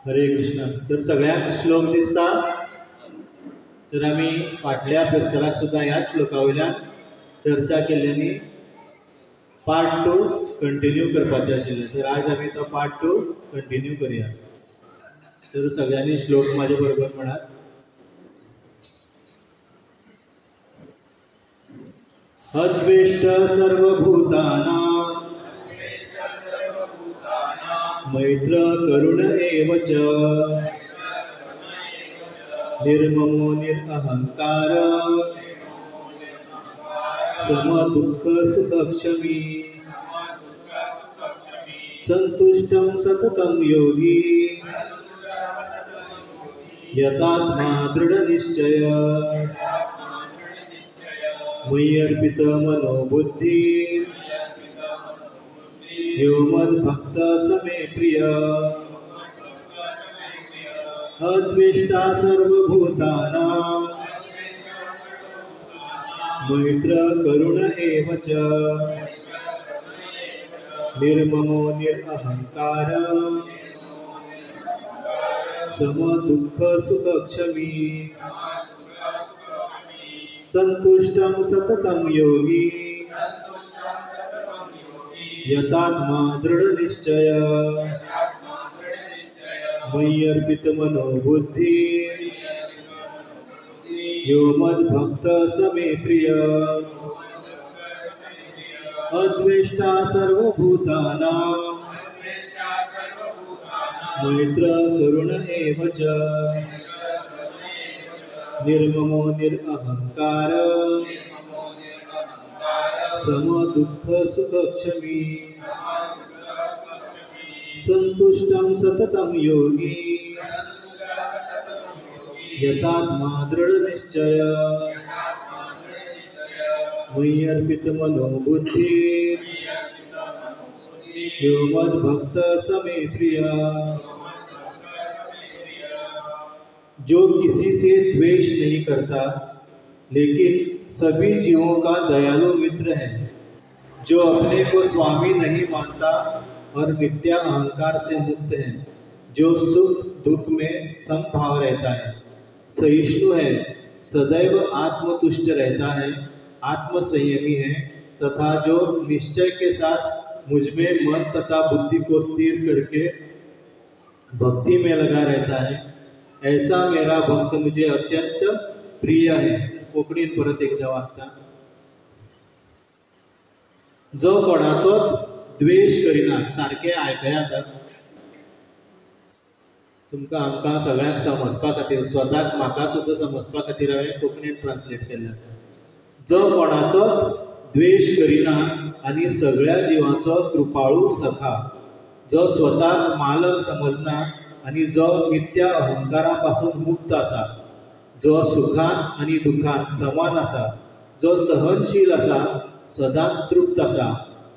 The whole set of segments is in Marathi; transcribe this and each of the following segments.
हरे कृष्ण. तर सगळ्यांक श्लोक दिसता. तर आमी फाटल्या फेस्ताराक सुद्दां ह्या श्लोका वयल्यान चर्चा केल्ल्यानी पार्ट 2 कंटिन्यू करपाचें आशिल्लें. तर आज आमी तो पार्ट 2 कंटिन्यू करुया. तर सगळ्यांनी श्लोक म्हाजे बरोबर म्हणात. अद्वेष्ट सर्वभूतानां मैत्र करुण एव च निर्ममो निरहंकार समदुःख सुखक्षमी संतुष्टं सततं योगी यतात्मा दृढनिश्चय मयि अर्पित मनोबुद्धि यो मद्भक्त समे प्रिय अद्वेष्टा सर्वभूतानां मैत्र करुण एव च निर्ममो निरहंकार समदुःख सुखक्षमी संतुष्टं सततं योगी यतात्मा दृढनिश्चय मयि अर्पित मनोबुद्धि यो मद्भक्त समे प्रिय अद्वेष्टा सर्वभूतानां मैत्र करुण एव च निर्ममो निरहंकार समदुःख सुखक्षमी संतुष्टं सततं योगी यतात्मा दृढनिश्चय मयि अर्पित मनोबुद्धि यो मद्भक्त समे प्रिय. जो किसी से द्वेष नहीं करता लेकिन सभी जीवों का दयालु मित्र है, जो अपने को स्वामी नहीं मानता और मिथ्या अहंकार से मुक्त है, जो सुख दुख में समभाव रहता है, सहिष्णु है, सदैव आत्मतुष्ट रहता है, आत्मसंयमी है तथा जो निश्चय के साथ मुझमें मन तथा बुद्धि को स्थिर करके भक्ति में लगा रहता है, ऐसा मेरा भक्त मुझे अत्यंत प्रिय है. कोंकणीन परत एकदा वाचता. जो कोणाचोच द्वेष करिना. सारखे आयकयात. तुमकां आमकां सगळ्यांक समजपा खातीर, स्वताक म्हाका सुद्दां समजपा खातीर हांवें कोंकणीन ट्रान्सलेट केल्लें आसा. जो कोणाचोच द्वेष करिना आनी सगळ्या जिवांचो कृपाळू सखा, जो स्वताक मालक समजना आनी जो मिथ्या अहंकारापासून मुक्त आसा, जो सुखान आनी दुखान समान आसा, जो सहनशील आसा, सदांच तृप्त आसा,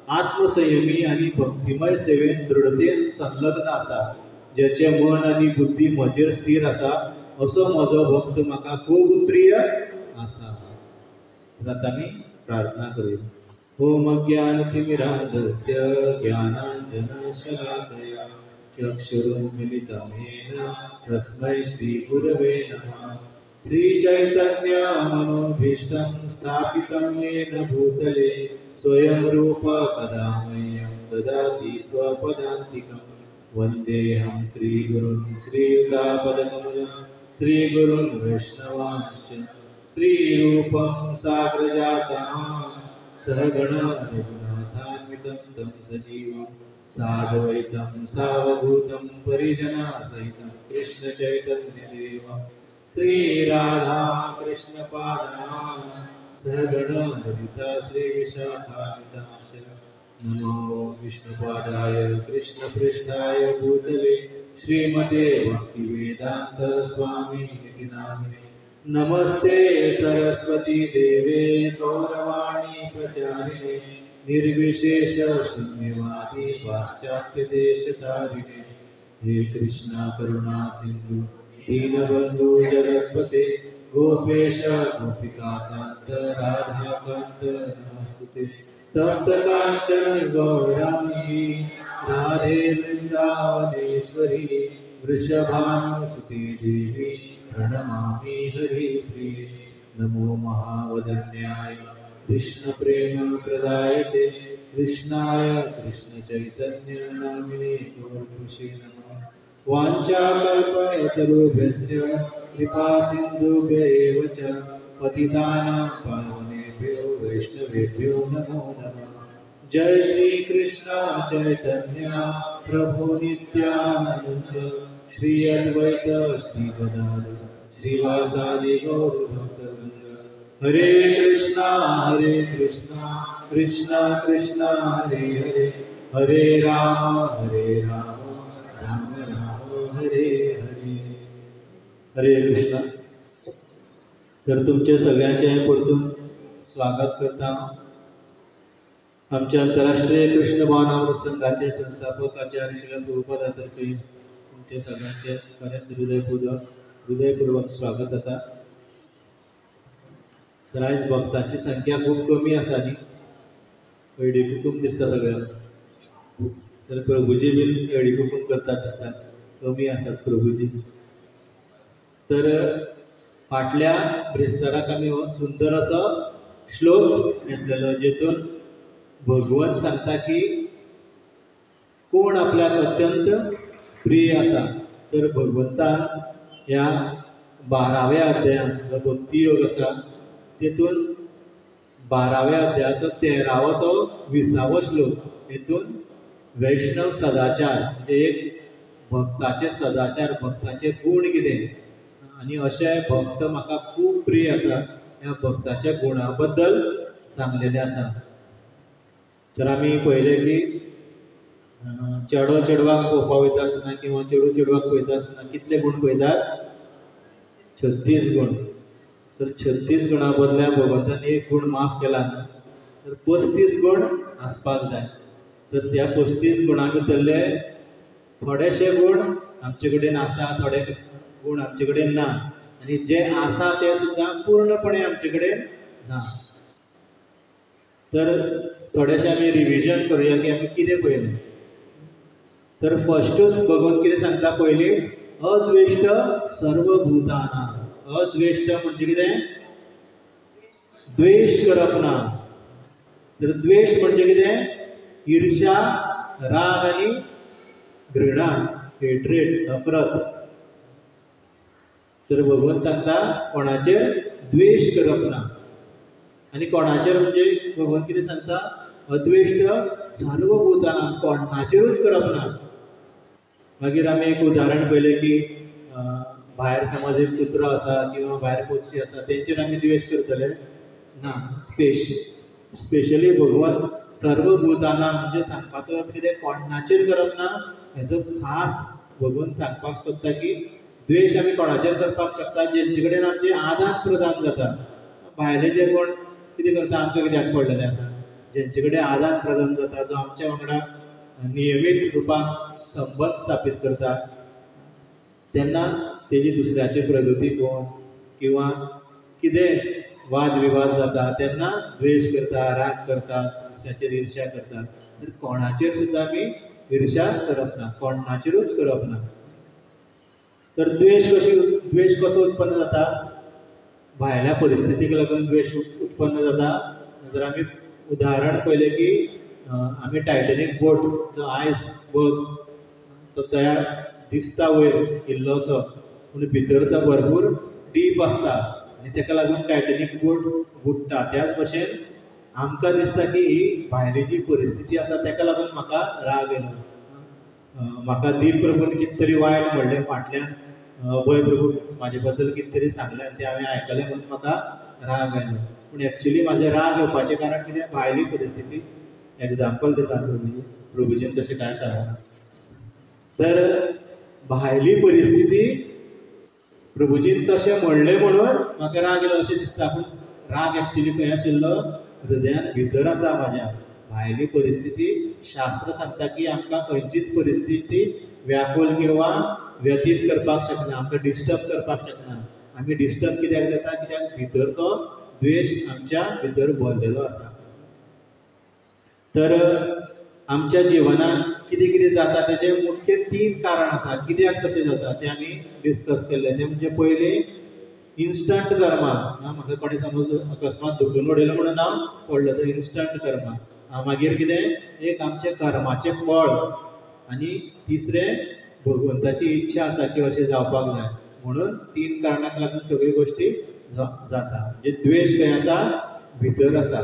आत्मसंयमी आनी भक्तिमय सेवेन दृढतेन संलग्न आसा, जेचे मन आनी बुद्धी म्हजेर स्थिर आसा, असो म्हजो भक्त म्हाका खूब प्रिय आसा. आता आमी प्रार्थना करूया. ओम अज्ञानतिमिरान्धस्य ज्ञानाञ्जनशलाकया चक्षुरुन्मिलितं येन तस्मै श्रीगुरवे नमः. श्रीचैतन्यमनोभीष्टं स्थापितं येन भूतले स्वयं रूप कदा मह्यं ददाति स्वपदान्तिकं. वन्देऽहं श्रीगुरुं श्रीयुतापदकमलं श्रीगुरुं वैष्णवांश्च श्रीरूपं साग्रजातं सहगणा रघुनाथान्वितं तं सजीवं साद्वैतं सावधूतं परिजनसहितं कृष्णचैतन्यदेवं श्रीराधा कृष्णपादान् सहगणा ललिता श्रीविशाखान्वितांश्च. नमो विष्णुपादाय कृष्णपृष्ठाय भूतले श्रीमते भक्तिवेदान्त स्वामिनिति नामिने. नमस्ते सरस्वती देवे गौरवाणी प्रचारिणे निर्विशेष शून्यवादी पाश्चात्य देशतारिणे. हे कृष्णा करुणा सिंधु दीनबंधु जगत्पते गोपेश गोपिकाकांत राधाकांत नमस्तुते. तप्त कांचन गौरांगी राधे वृंदावनेश्वरी वृषभानुसुते देवी प्रणमामि हरिप्रिये। नमो महावदन्याय कृष्णप्रेम प्रदायते कृष्णाय कृष्णचैतन्य नामिने गौरपुषे नमः। वाञ्छाकल्पतरुभ्यश्च कृपा सिन्धुभ्य एव च पतितानां पावनेभ्यो वैष्णवेभ्यो नमो नमः। जय श्री कृष्ण चैतन्य प्रभु नित्यानंद श्री अद्वैत श्री गदाधर श्रीवासादि गौर भक्तवृंद। हरे कृष्णा कृष्णा कृष्णा हरे हरे हरे राम राम राम हरे हरे। हरे कृष्णा। तर तुमचे सगळ्यांचे परतून स्वागत करता। आमच्या आंतरराष्ट्रीय कृष्ण भावनामृत संघाचे संस्थापक आचार्य श्रील प्रभुपादातर्फे तुमचे सगळ्यांचे खरेंच हृदयपूर्वक स्वागत आसा। तर आयज भक्तांची संख्या खूप कमी आसा न्ही, हळदी कुकूम दिसता सगळ्यांक। तर प्रभुजी बीन हळदी कुकूम करतात दिसता, कमी आसात प्रभुजी। तर फाटल्या ब्रेस्ताराक आमी हो सुंदर असो श्लोक घेतलेलो, जेतून भगवंत सांगता की कोण आपल्याक अत्यंत प्रिय आसा। तर भगवंतान ह्या 12व्या अध्यायान जो भक्ती योग आसा तेतून 12व्या अध्यायाचो 13वो तो 20वो श्लोक, हेतून वैष्णव सदाचार म्हणजे एक भक्ताचे सदाचार, भक्ताचे गुण कितें आनी अशें भक्त म्हाका खूब प्रिय आसा ह्या भक्ताच्या गुणा बद्दल सांगलेलें आसा। तर आमी पळयलें की चेडो चेडवाक पळोवपाक वयता आसतना किंवा चेडू चेडवाक पळयता आसतना कितले गुण पळयतात? 36 गुण। तर 36 गुणां बदल्या भगवंतान एक गुण माफ केला न्हू, तर 35 गुण आसपाक जाय। तर त्या 35 गुणां भितरले थोडेशे गुण आमचे कडेन आसा, थोडे गुण आमचे कडेन ना, आनी जे आसा ते सुद्दां पूर्णपणे आमचे कडेन ना। तर थोडेशे आमी रिविजन करूया की आमी कितें पळयलें। तर फस्टूच भगवंत कितें सांगता पयलींच, अद्वेष्ट सर्वभूतानां। अद्वेष्ट म्हणजे कितें? द्वेष करप ना। तर द्वेष म्हणजे कितें? ईर्ष्या, राग आनी घृणा, हेट्रेड, नफरत। तर भगवंत सांगता कोणाचेर द्वेष करप ना। आनी कोणाचेर म्हणजे भगवंत कितें सांगता? अद्वेष्ट सर्वभूतानां, कोणाचेरूच करप ना। मागीर आमी एक उदाहरण पळयलें की भायर समज एक कुत्रो आसा किंवा भायर पक्षी आसा, तेंचेर आमी द्वेष करतले ना। स्पेशली भगवंत सर्वभूतानां म्हणजे सांगपाचो अर्थ कितें? कोणाचेर करप ना हेजो खास भगवंत सांगपाक सोदता की द्वेष आमी कोणाचेर करपाक शकता? जेंचे कडेन आमचें आदान प्रदान जाता। भायले जे कोण कितें करता आमकां कित्याक पडलेलें आसा? जेंचे कडेन आदान प्रदान जाता, जो आमच्या वांगडा नियमीत रुपान संबंद स्थापीत करता, तेन्ना तेजी दुसऱ्याची प्रगती पळोवन किंवा कितें वाद विवाद जाता तेन्ना द्वेष करता, राग करता, दुसऱ्याचेर ईर्ष्या करता। तर कोणाचेर सुद्दां आमी ईर्ष्या करप ना, कोणाचेरूच करप ना। तर द्वेष कसो उत्पन्न जाता? भायल्या परिस्थितीक लागून द्वेष उत्पन्न जाता। जर आमी उदाहरण पळयलें की आमी टायटॅनिक बोट जो आयस बर्ग तो तयार दिसता वयर इल्लोसो, पूण भितर तो भरपूर डीप आसता आनी तेका लागून टायटॅनिक बोट बुडटा। त्याच भशेन आमकां दिसता की ही भायली जी परिस्थिती आसा तेका लागून म्हाका राग येलो, म्हाका दीप प्रभून कितें तरी वायट म्हणलें फाटल्यान, अभय प्रभू म्हाजे बद्दल कितें तरी सांगलें आनी तें हांवें आयकलें म्हणून म्हाका राग आयलो। पूण एक्चुअली म्हाजें राग येवपाचें कारण कितें? भायली परिस्थिती। एग्जाम्पल दिता प्रभुजीन तशें कांय सांगना। तर भायली परिस्थिती प्रभुजीन तशें म्हणलें म्हणून म्हाका राग येलो अशें दिसता, पूण राग एक्चुअली खंय आशिल्लो? हृदयान भितर आसा म्हाज्या। भायली परिस्थिती शास्त्र सांगता की आमकां खंयचीच परिस्थिती व्याकुल किंवा व्यतीत करपाक शकना, आमकां डिस्टर्ब करपाक शकना। आमी डिस्टर्ब कित्याक जाता? कित्याक भितर तो द्वेष आमच्या भितर भरलेलो आसा। तर आमच्या जिवनान कितें कितें जाता तेचे मुख्य 3 कारण आसा कित्याक तशें जाता ते आमी डिस्कस केल्ले ते म्हणजे पयलीं इन्स्टंट कर्मा म्हाका कोणी समज अकस्मात धुकून उडयलो म्हणून हांव पडलो तर इन्स्टंट कर्मा मागीर कितें एक आमचे कर्माचें फळ आनी तिसरें भगवंताची इच्छा आसा की अशें जावपाक जाय म्हणून 3 कारणांक लागून सगळ्यो गोश्टी जाता म्हणजे द्वेश खंय आसा भितर आसा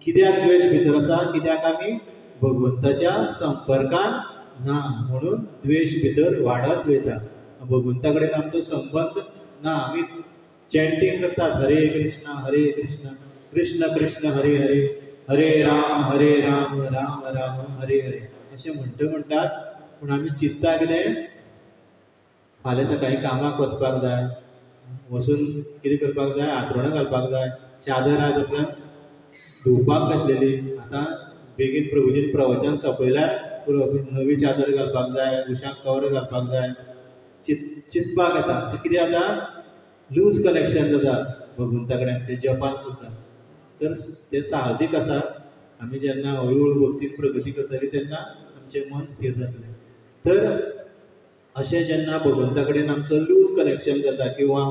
कित्याक द्वेश भितर आसा कित्याक आमी भगवंताच्या संपर्कांत ना म्हणून द्वेश भितर वाडत वयता भगवंता कडेन आमचो संबंध ना आमी चॅन्टिंग करतात हरे कृष्ण कृष्ण कृष्ण हरे हरे हरे राम राम राम हरे हरे अशें म्हणटात पूण आमी चिंतता कितें फाल्यां सकाळीं कामाक वचपाक जाय वचून कितें करपाक जाय हातरुणां घालपाक जाय चादर आज आपल्यान धुवपाक घातलेली आतां बेगीन प्रभुजीन प्रवचन सोंपयल्यार नवी चादर घालपाक जाय उशाक कवर घालपाक जाय चिंतपाक येता ते कितें जाता लूज कनेक्शन जाता भगवंता कडेन ते जपान सुद्दां तर ते साहजीक आसा आमी जेन्ना हळू हळू भक्तीन प्रगती करतली तेन्ना आमचें मन स्थिर जातलें तर अशें जेन्ना भगवंता कडेन आमचो लूज कनेक्शन जाता किंवा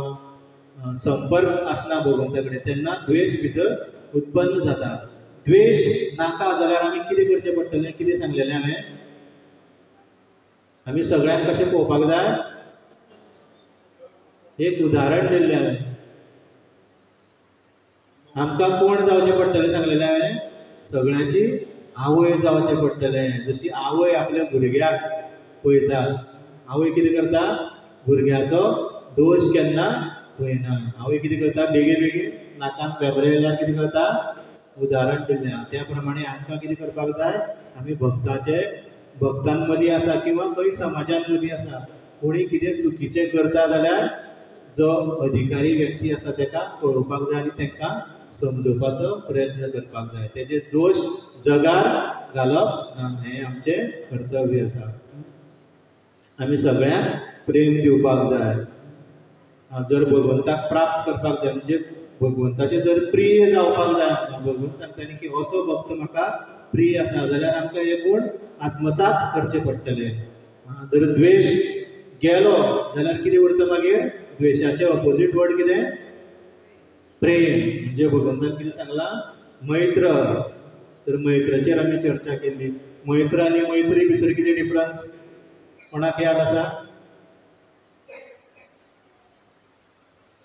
संपर्क आसना भगवंता कडेन तेन्ना द्वेश भितर उत्पन्न जाता द्वेश नाका जाल्यार आमी कितें करचें पडटलें कितें सांगलेलें हांवें आमी सगळ्यांक कशें पळोवपाक जाय एक उदाहरण दिल्लें हांवें आमकां कोण जावचें पडटलें सांगलेलें हांवें सगळ्यांची आवय जावचें पडटलें जशी आवय आपल्या भुरग्याक पळयता आवय कितें करता भुरग्याचो दोश केन्ना पळयना आवय कितें करता बेगीन नाकान फेब्रे येयल्यार कितें करता उदाहरण दिल्लें त्या प्रमाणे आमकां कितें करपाक जाय आमी भक्तां मदीं आसा किंवा खंय समाजां मदीं आसा कोणी कितें चुकीचें करता जाल्यार जो अधिकारी व्यक्ती आसा ताका पळोवपाक जाय आनी तांकां समजोवपाचो प्रयत्न करपाक जाय तेजे दोश जगार घालप ना हें आमचें कर्तव्य आसा आमी सगळ्यांक प्रेम दिवपाक जाय जर भगवंताक प्राप्त करपाक जाय म्हणजे भगवंताचे जर प्रिय जावपाक जाय भगवंत सांगता न्ही की असो भक्त म्हाका प्रिय आसा जाल्यार आमकां हे गूण आत्मसात करचे पडटले जर द्वेश गेलो जाल्यार कितें उरता मागीर द्वेशाचें ऑपोजीट वर्ड कितें प्रेम म्हणजे भगवंतान कितें सांगलां मैत्र तर मैत्राचेर आमी चर्चा केल्ली मैत्र आनी मैत्री भितर कितें डिफरन्स कोणाक याद आसा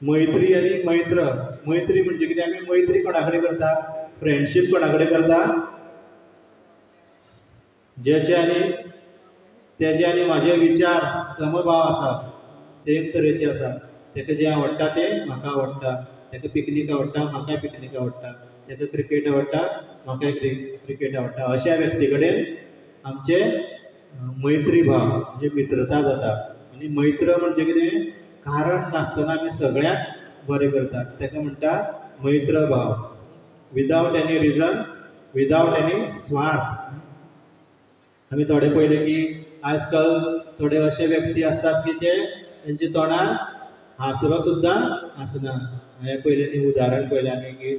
मैत्री आनी मैत्री म्हणजे कितें आमी मैत्री कोणा कडेन करता फ्रेंडशीप कोणा कडेन करता जेचे आनी म्हाजे विचार समभाव आसा सेम तरेचे आसा ताका जें आवडटा तें म्हाका आवडटा ताका पिकनीक आवडटा म्हाका पिकनीक आवडटा ताका क्रिकेट आवडटा म्हाका क्रिकेट आवडटा अशा व्यक्ती कडेन आमचे मैत्री भाव म्हणजे मित्रता जाता आनी मैत्र म्हणजे कितें कारण नासतना आमी सगळ्यांक बरें करतात ताका म्हणटा मैत्र भाव without any region without any स्वार्थ आमी थोडे पळयले की आजकाल थोडे अशे व्यक्ती असतात की जे तेंचे तोंडार हांसरो सुद्दां आसना हांवें पयलें न्ही उदाहरण पळयलें आमी की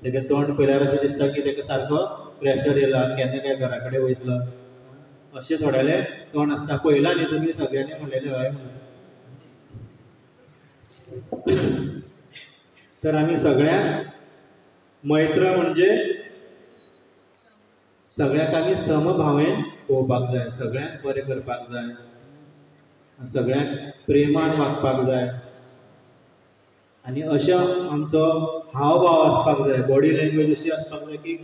तेगे तोंड पळयल्यार अशें दिसता की ताका सारको प्रेशर येयला केन्ना काय घरा कडेन वयतलो अशें थोड्यालें तोंड आसता पळयलां न्ही तुमी सगळ्यांनी म्हणलेलें हय म्हणून तर आमी सगळ्यांक मैत्र म्हणजे सगळ्यांक आमी समभावेन पळोवपाक जाय सगळ्यांक बरें करपाक जाय सगळ्यांक प्रेमान वागपाक जाय आनी अशें आमचो हावभाव आसपाक जाय बॉडी लँग्वेज अशी आसपाक जाय की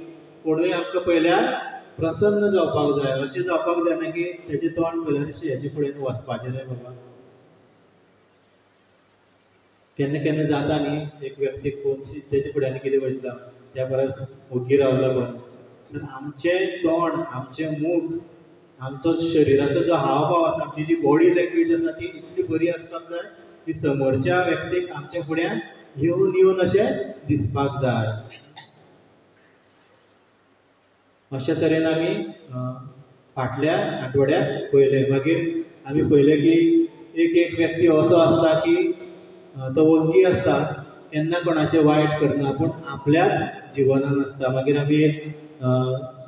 कोणूय आमकां पळयल्यार प्रसन्न जावपाक जाय अशें जावपाक जायना की तेजें तोंड पळयल्यार हेजे फुडें वचपाचें न्हय बाबा केन्ना केन्ना जाता न्ही एक व्यक्तीक फोन तेजे फुड्यान कितें वयतलो त्या परस ओग्गी रावलो पण आमचें तोंड आमचें मूख आमचो शरिराचो जो हावभाव आसा आमची जी बॉडी लँग्वेज आसा ती इतली बरी आसपाक जाय की समोरच्या व्यक्तीक आमच्या फुड्यान येवन अशें दिसपाक जाय अशे तरेन आमी फाटल्या आठवड्याक पळयलें मागीर आमी पळयलें की एक व्यक्ती असो आसता की तो ओग्गी आसता केन्ना कोणाचें वायट करना पूण आपल्याच जिवनान आसता मागीर आमी एक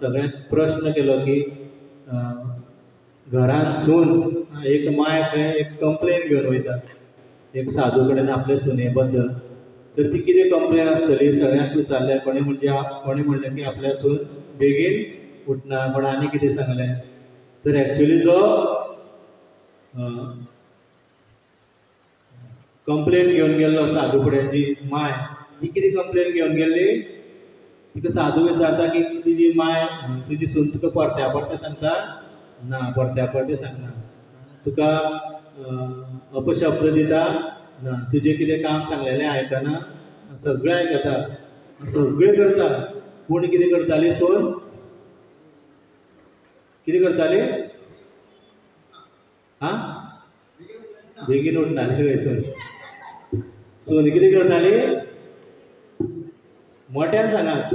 सगळ्यांक प्रश्न केलो की घरान सून एक माय खंय एक कंप्लेन घेवन वयता एक साधू कडेन आपल्या सुने बद्दल, तर ती कितें कंप्लेन आसतली सगळ्यांक विचारलें, कोणी म्हणलें की आपल्या सून बेगीन उठना, कोण आनी कितें सांगलें, तर एक्चुअली जो कंप्लेन घेवन गेल्लो साधू कडेन जी माय, ती कितें कंप्लेन घेवन गेल्ली, तिका साधू विचारता की तुजी माय तुजी सून तुका परत्या परतें सांगता, ना परत्या परतें सांगना, तुका अपशब्द दिता, ना तुजें कितें काम सांगलेलें आयकना, सगळें आयकता, सगळें करता, पूण कितें करताली सून, कितें करताली, हां बेगीन उठनाली खंय सून कितें करताली, मोठ्यान सांगात,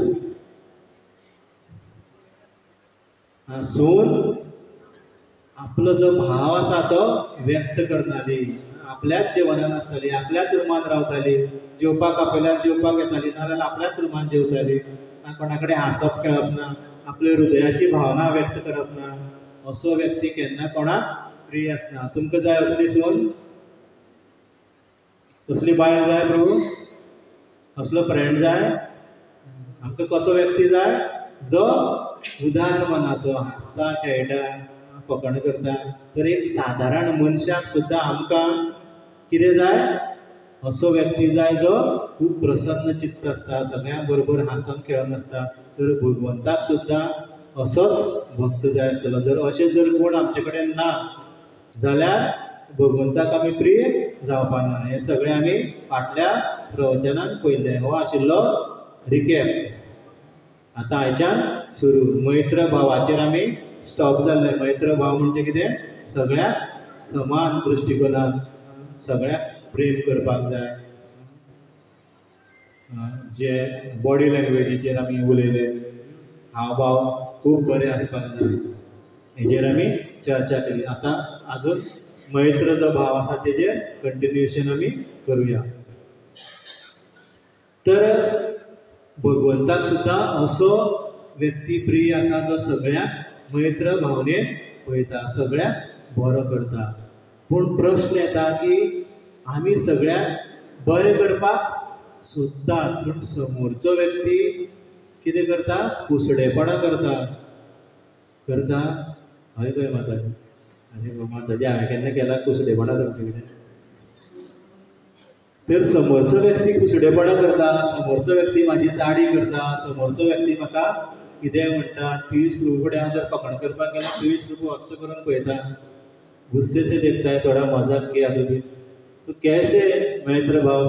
सून आपलो जो भाव आसा तो व्यक्त करताली, आपल्याच जेवणान आसताली, आपल्याच रुमान रावताली, जेवपाक आपल्यार जेवपाक येताली, नाजाल्यार आपल्याच रुमान जेवताली, कोणा कडेन हांसप खेळप ना, आपल्या हृदयाची भावना व्यक्त करप ना, असो व्यक्ती केन्ना कोणाक प्रिय आसना. तुमकां जाय असली सून, कसली बायल जाय प्रभू, असलो फ्रेंड जाय आमकां, कसो व्यक्ती जाय जो उदार मनाचो, हांसता खेळटा फकाण करता. तर एक सादारण मनशाक सुद्दां आमकां कितें जाय, असो व्यक्ती जाय जो खूब प्रसन्न चित्त आसता, सगळ्यां बरोबर हांसून खेळून आसता. तर भगवंताक सुद्दां असोच भक्त जाय आसतलो. जर अशें जर कोण आमचे कडेन ना जाल्यार भगवंताक आमी प्रिय जावपाना. हें सगळें आमी फाटल्या प्रवचनान पयलें. हो आशिल्लो रिकॅप. आतां आयच्यान सुरू. मैत्र भावाचेर आमी स्टॉप जाल्ले. मैत्र भाव म्हणजे कितें, सगळ्याक समान दृश्टिकोनान सगळ्याक प्रेम करपाक जाय. जे बॉडी लँग्वेजीचेर आमी उलयले, हावभाव खूब बरे आसपाक जाय, हेजेर आमी चर्चा केली. आतां आजून मैत्र जो भाव आसा तेजेर कंटिन्युएशन आमी करुया. तर भगवंताक सुद्दां असो व्यक्ती प्रिय आसा जो सगळ्याक मैत्र भावनेन पळयता, सगळ्याक बरो करता. पूण प्रश्न येता की आमी सगळ्याक बरें करपाक सोदतात, पूण समोरचो व्यक्ती कितें करता, कुसडेपणां करता. हय खंय माताजी, आनी माताजी हांवें केन्ना केला कुसडेपणां तुमचे कडेन. तर समोरचो व्यक्ती कुसडेपणां करता, समोरचो व्यक्ती म्हाजी चाडी करता, समोरचो व्यक्ती म्हाका कितें म्हणटा. पियूष प्रभू कडेन हांव जर फकाण करपाक गेलो, पियूष प्रभू असो करून पळयता, गुस्से से देखता है, थोड़ा मजाक किया तो भी. तो कैसे मैत्र भाव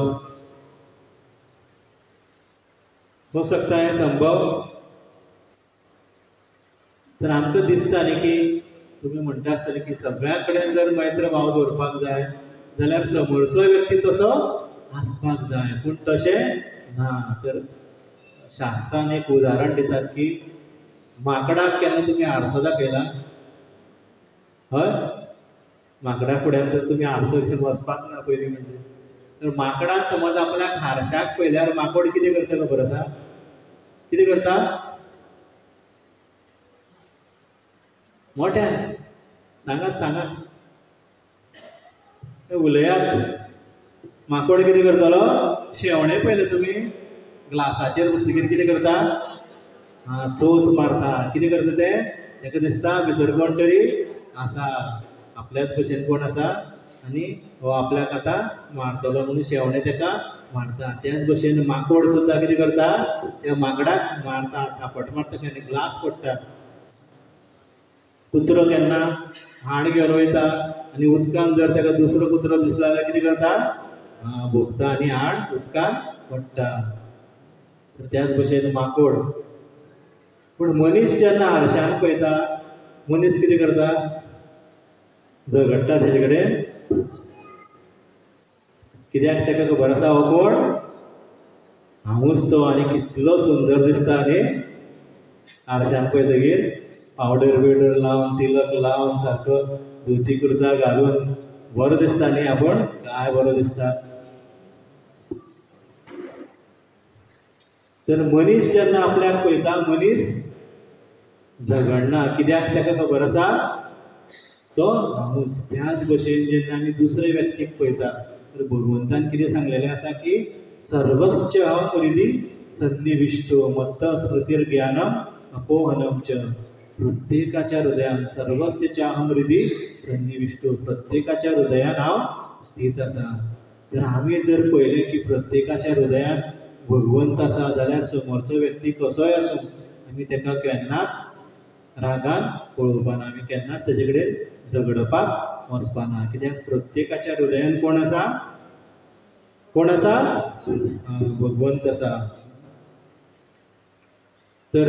हो सकता है संभव. तर आमकां दिसता न्ही की तुमी म्हणटा आसतले की सगळ्या कडेन जर मैत्र भाव दवरपाक जाय जाल्यार समोरचो व्यक्ती तसो आसपाक जाय, पूण तशें ना. तर शास्त्रान एक उदाहरण दितात की माकडाक केन्ना तुमी हारसो दाखयला, हय माकडा फुड्यान तर तुमी हारसो घेवन वचपाक ना पयलीं म्हणजे. तर माकडान समज आपल्याक हारशाक पयल्यार माकड कितें करता खबर आसा, कितें करता, मोठ्यान सांगात उलयात. माकड कितें करतलो, शेवणें पयलें तुमी ग्लासाचेर बसतकीर कितें करता, चोच मारता. कितें करता तें, ताका दिसता भितर कोण तरी आसा, आपल्याच भशेन कोण आसा आनी हो आपल्याक आतां मारतलो म्हणून शेवणें ताका मारता. त्याच भशेन माकड सुद्दां कितें करता, त्या माकडाक मारता, थापट मारता आनी ग्लास पडटा. कुत्रो केन्ना हाड घेवन वयता आनी उदकान जर ताका दुसरो कुत्रो दिसलो जाल्यार कितें करता, भोगता आनी हाड उदकान पडटा. त्याच भशेन माकड. पूण मनीस जेन्ना हारशान पळयता, मनीस कितें करता, झगडटा तेजे कडेन. कित्याक ताका खबर आसा हो कोण, हांवूच तो, आनी कितलो सुंदर दिसता न्ही हारशान पळयतकीर. पावडर बिवडर लावन, तिलक लावन, सारको धोती कुर्ता घालून बरो दिसता न्ही आपूण, काय बरो दिसता. तर मनीस जेन्ना आपल्याक पळयता, मनीस झगडना. कित्याक ताका खबर आसा तो हांवूच त्याच भशेन जेन्ना आमी दुसरे व्यक्तीक पळयता तर भगवंतान कितें सांगलेलें आसा की सर्वश्च हांव हृदी सन्निविष्टो मत्त स्मृतीर ज्ञानम अपोहनम च प्रत्येकाच्या हृदयान सर्वस्यच्या अहम हृदी सन्निविष्टो प्रत्येकाच्या हृदयान हांव स्थित आसा. तर आमी जर पळयलें की प्रत्येकाच्या हृदयान भगवंत आसा जाल्यार समोरचो व्यक्ती कसोय आसूं आमी ताका केन्नाच रागान पळोवपाना, आमी केन्नाच तेजे कडेन झगडपाक वचपाना. कित्याक प्रत्येकाच्या हृदयान कोण आसा? कोण आसा? भगवंत आसा. तर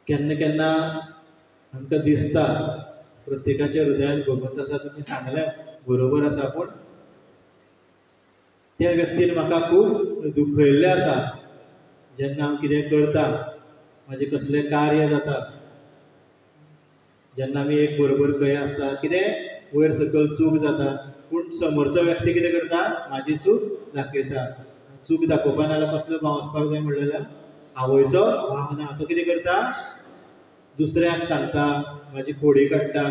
केन्ना केन्ना आमकां दिसता प्रत्येकाच्या हृदयान भगवंत आसा, तुमी सांगलें बरोबर आसा, पूण त्या व्यक्तीन म्हाका खूब दुखयल्लें आसा. जेन्ना हांव कितें करता, म्हाजें कसलें कार्य जाता, जेन्ना आमी एक बरोबर खंय आसता, कितें वयर सकयल चूक जाता, पूण समोरचो व्यक्ती कितें करता, म्हाजी चूक दाखयता. चूक दाखोवपा नाल्यार कसलो भाव आसपाक जाय म्हणलेल्यार आवयचो भाव ना. तो कितें करता, दुसऱ्याक सांगता, म्हाजी खोडी काडटा.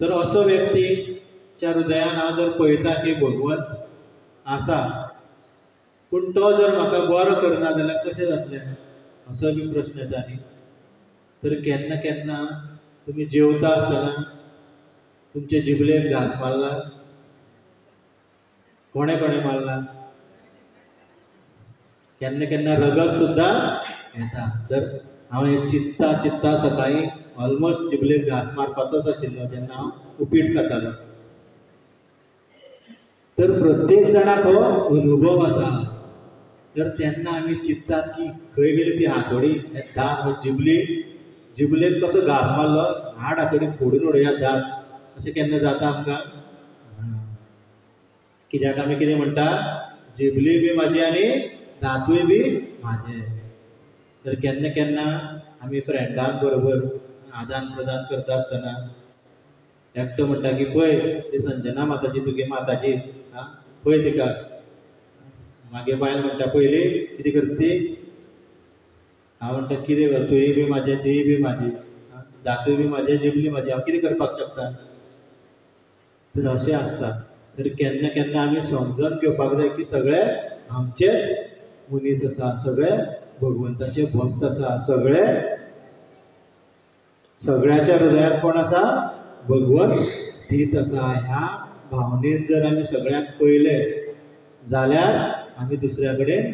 तर असो व्यक्तीच्या हृदयान हांव जर पळयता की भगवंत आसा, पूण तो जर म्हाका बरो करना जाल्यार कशें जातलें, असो बी प्रश्न येता न्ही. तर केन्ना केन्ना तुमी जेवता आसतना तुमचे जिबलेक घास मारला, कोणे कोणे मारला, केन्ना केन्ना रगत सुद्दां येता. तर हांव हें चिंत्ता चिंत्ता सकाळीं ऑलमोस्ट जिबलेक घास मारपाचोच आशिल्लो जेन्ना हांव उपीट खातालो. तर प्रत्येक जाणाक हो अनुभव आसा. तर तेन्ना आमी चिंत्तात की खंय गेली ती हातोडी, जिबलेक कसो घास मारलो, हाड हातोडी फोडून उडोवया दात, अशें केन्ना जाता आमकां? कित्याक आमी कितें म्हणटा, जिबली बी म्हाजी आनी दातूय बी म्हाजे. तर केन्ना केन्ना आमी फ्रेंडां बरोबर आदान प्रदान करता आसतना एकटो म्हणटा की पळय ती संजना माताची तुगे माताची, पळय तिका. मागे बायल म्हणटा पयली कितें करता ती, हांव म्हणटा कितें कर, तुयी बी म्हाजें तीय बी म्हाजी, दातूय बी म्हाजें जिबली म्हाजी, हांव कितें करपाक शकता. तर अशें आसता. तर केन्ना केन्ना आमी समजून घेवपाक जाय की सगळे आमचेच मनीस आसा, सगळे भगवंताचे भक्त आसा, सगळ्याच्या हृदयात कोण आसा, भगवंत स्थित आसा. ह्या भावनेन जर आमी सगळ्यांक पळयले जाल्यार आमी दुसऱ्या कडेन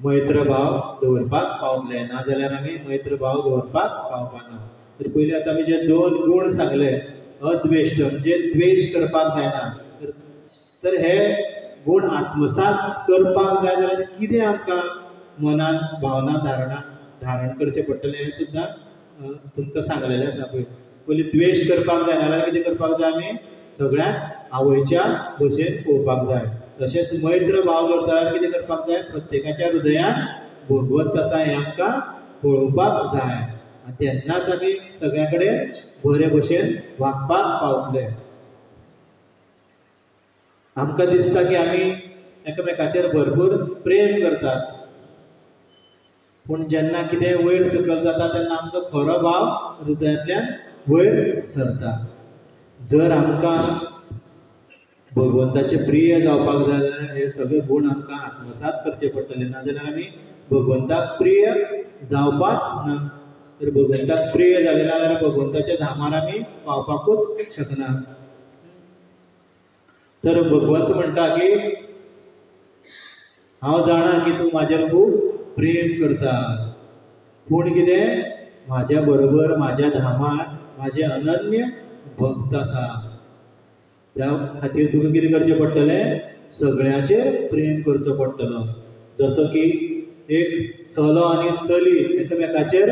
मैत्र भाव दवरपाक पावतले, नाजाल्यार आमी मैत्र भाव दवरपाक पावपाना. तर पयलीं आतां आमी जे 2 गूण सांगले, अद्वेश्ट म्हणजे द्वेश करपाक जायना. तर हे गूण आत्मसात करपाक जाय जाल्यार कितें आमकां मनान भावना धारण करचें पडटलें, हें सुद्दां तुमकां सांगलेलें आसा. पयलीं द्वेश करपाक जाय जाल्यार कितें करपाक जाय, आमी सगळ्यांक आवयच्या भशेन पळोवपाक जाय. तशेंच मैत्र भाव दवरता जाल्यार कितें करपाक जाय, प्रत्येकाच्या हृदयान भगवंत आसा हें आमकां पळोवपाक जाय. तेन्नाच आमी सगळ्या कडेन बरे भशेन वागपाक पावतले. आमकां दिसता की आमी एकामेकाचेर भरपूर प्रेम करतात, पूण जेन्ना कितें वयर सकयल जाता तेन्ना आमचो खरो भाव हृदयांतल्यान वयर सरता. जर आमकां भगवंताचे प्रिय जावपाक जाय जाल्यार हे सगळे गूण आमकां आत्मसात करचे पडटले, नाजाल्यार आमी भगवंताक प्रिय जावपाक ना. तर भगवंताक प्रिय जाले ना जाल्यार भगवंताच्या धामार आमी पावपाकूच शकना. तर भगवंत म्हणटा की हांव जाणा की तूं म्हाजेर खूब प्रेम करता, पूण कितें म्हाज्या बरोबर म्हाज्या धामार म्हाजे अनन्य भक्त आसा. त्या खातीर तुका कितें करचें पडटलें, सगळ्याचेर प्रेम करचो पडटलो. जसो की एक चलो आनी चली एकामेकाचेर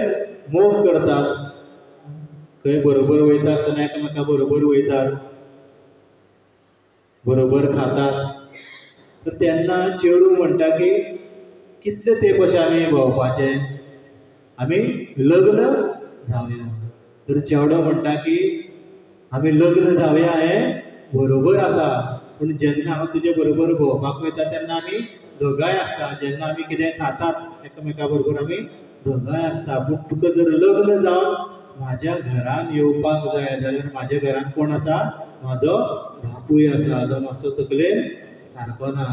मोग करतात, खंय बरोबर वयता आसतना एकामेका बरोबर वयतात, बरोबर खातात. तर तेन्ना चेडूं म्हणटा की कितले तेंप अशें आमी भोंवपाचें, आमी लग्न जावया. तर चेडो म्हणटा की आमी लग्न जावया हें बरोबर आसा, पूण जेन्ना हांव तुजे बरोबर भोंवपाक वयता तेन्ना आमी दोगांय आसता. जेन्ना आमी कितें खातात एकामेका बरोबर आमी दोगांय आसता, पूण तुका जर लग्न जावन म्हाज्या घरान येवपाक जाय जाल्यार म्हाज्या घरान कोण आसा, म्हाजो बापूय आसा जो मातसो तकलेन सारको ना,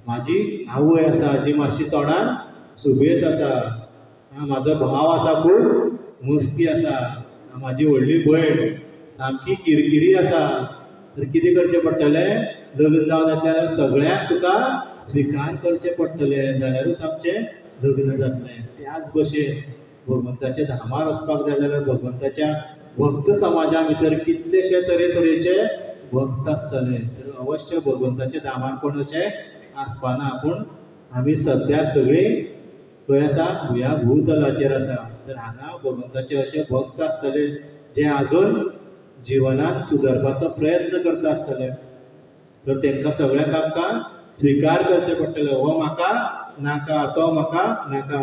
म्हाजी आवय आसा जी मातशी तोंडान सुबेज आसा, म्हाजो भाव आसा खूब मस्ती आसा, म्हाजी व्हडली भयण सामकी किरकिरी आसा. तर कितें करचें पडटलें, लग्न जावन येतल्यार सगळ्यांक तुका स्विकार करचें पडटलें, जाल्यारूच आमचें लग्न जातलें. त्याच भशेन भगवंताच्या धामार वचपाक जाय जाल्यार भगवंताच्या भक्त समाजा भितर कितलेशे तरेतरेचे भक्त आसतले. तर अवश्य भगवंताच्या धामार कोण अशें आसपाना, पूण आमी सद्या सगळीं खंय आसा, ह्या भूतलाचेर आसा. तर हांगा भगवंताचे अशे भक्त आसतले जे आजून जिवनांत सुदरपाचो प्रयत्न करता आसतले. तर तांकां सगळ्यांक आमकां स्विकार करचें पडटलें. हो म्हाका नाका, तो म्हाका नाका,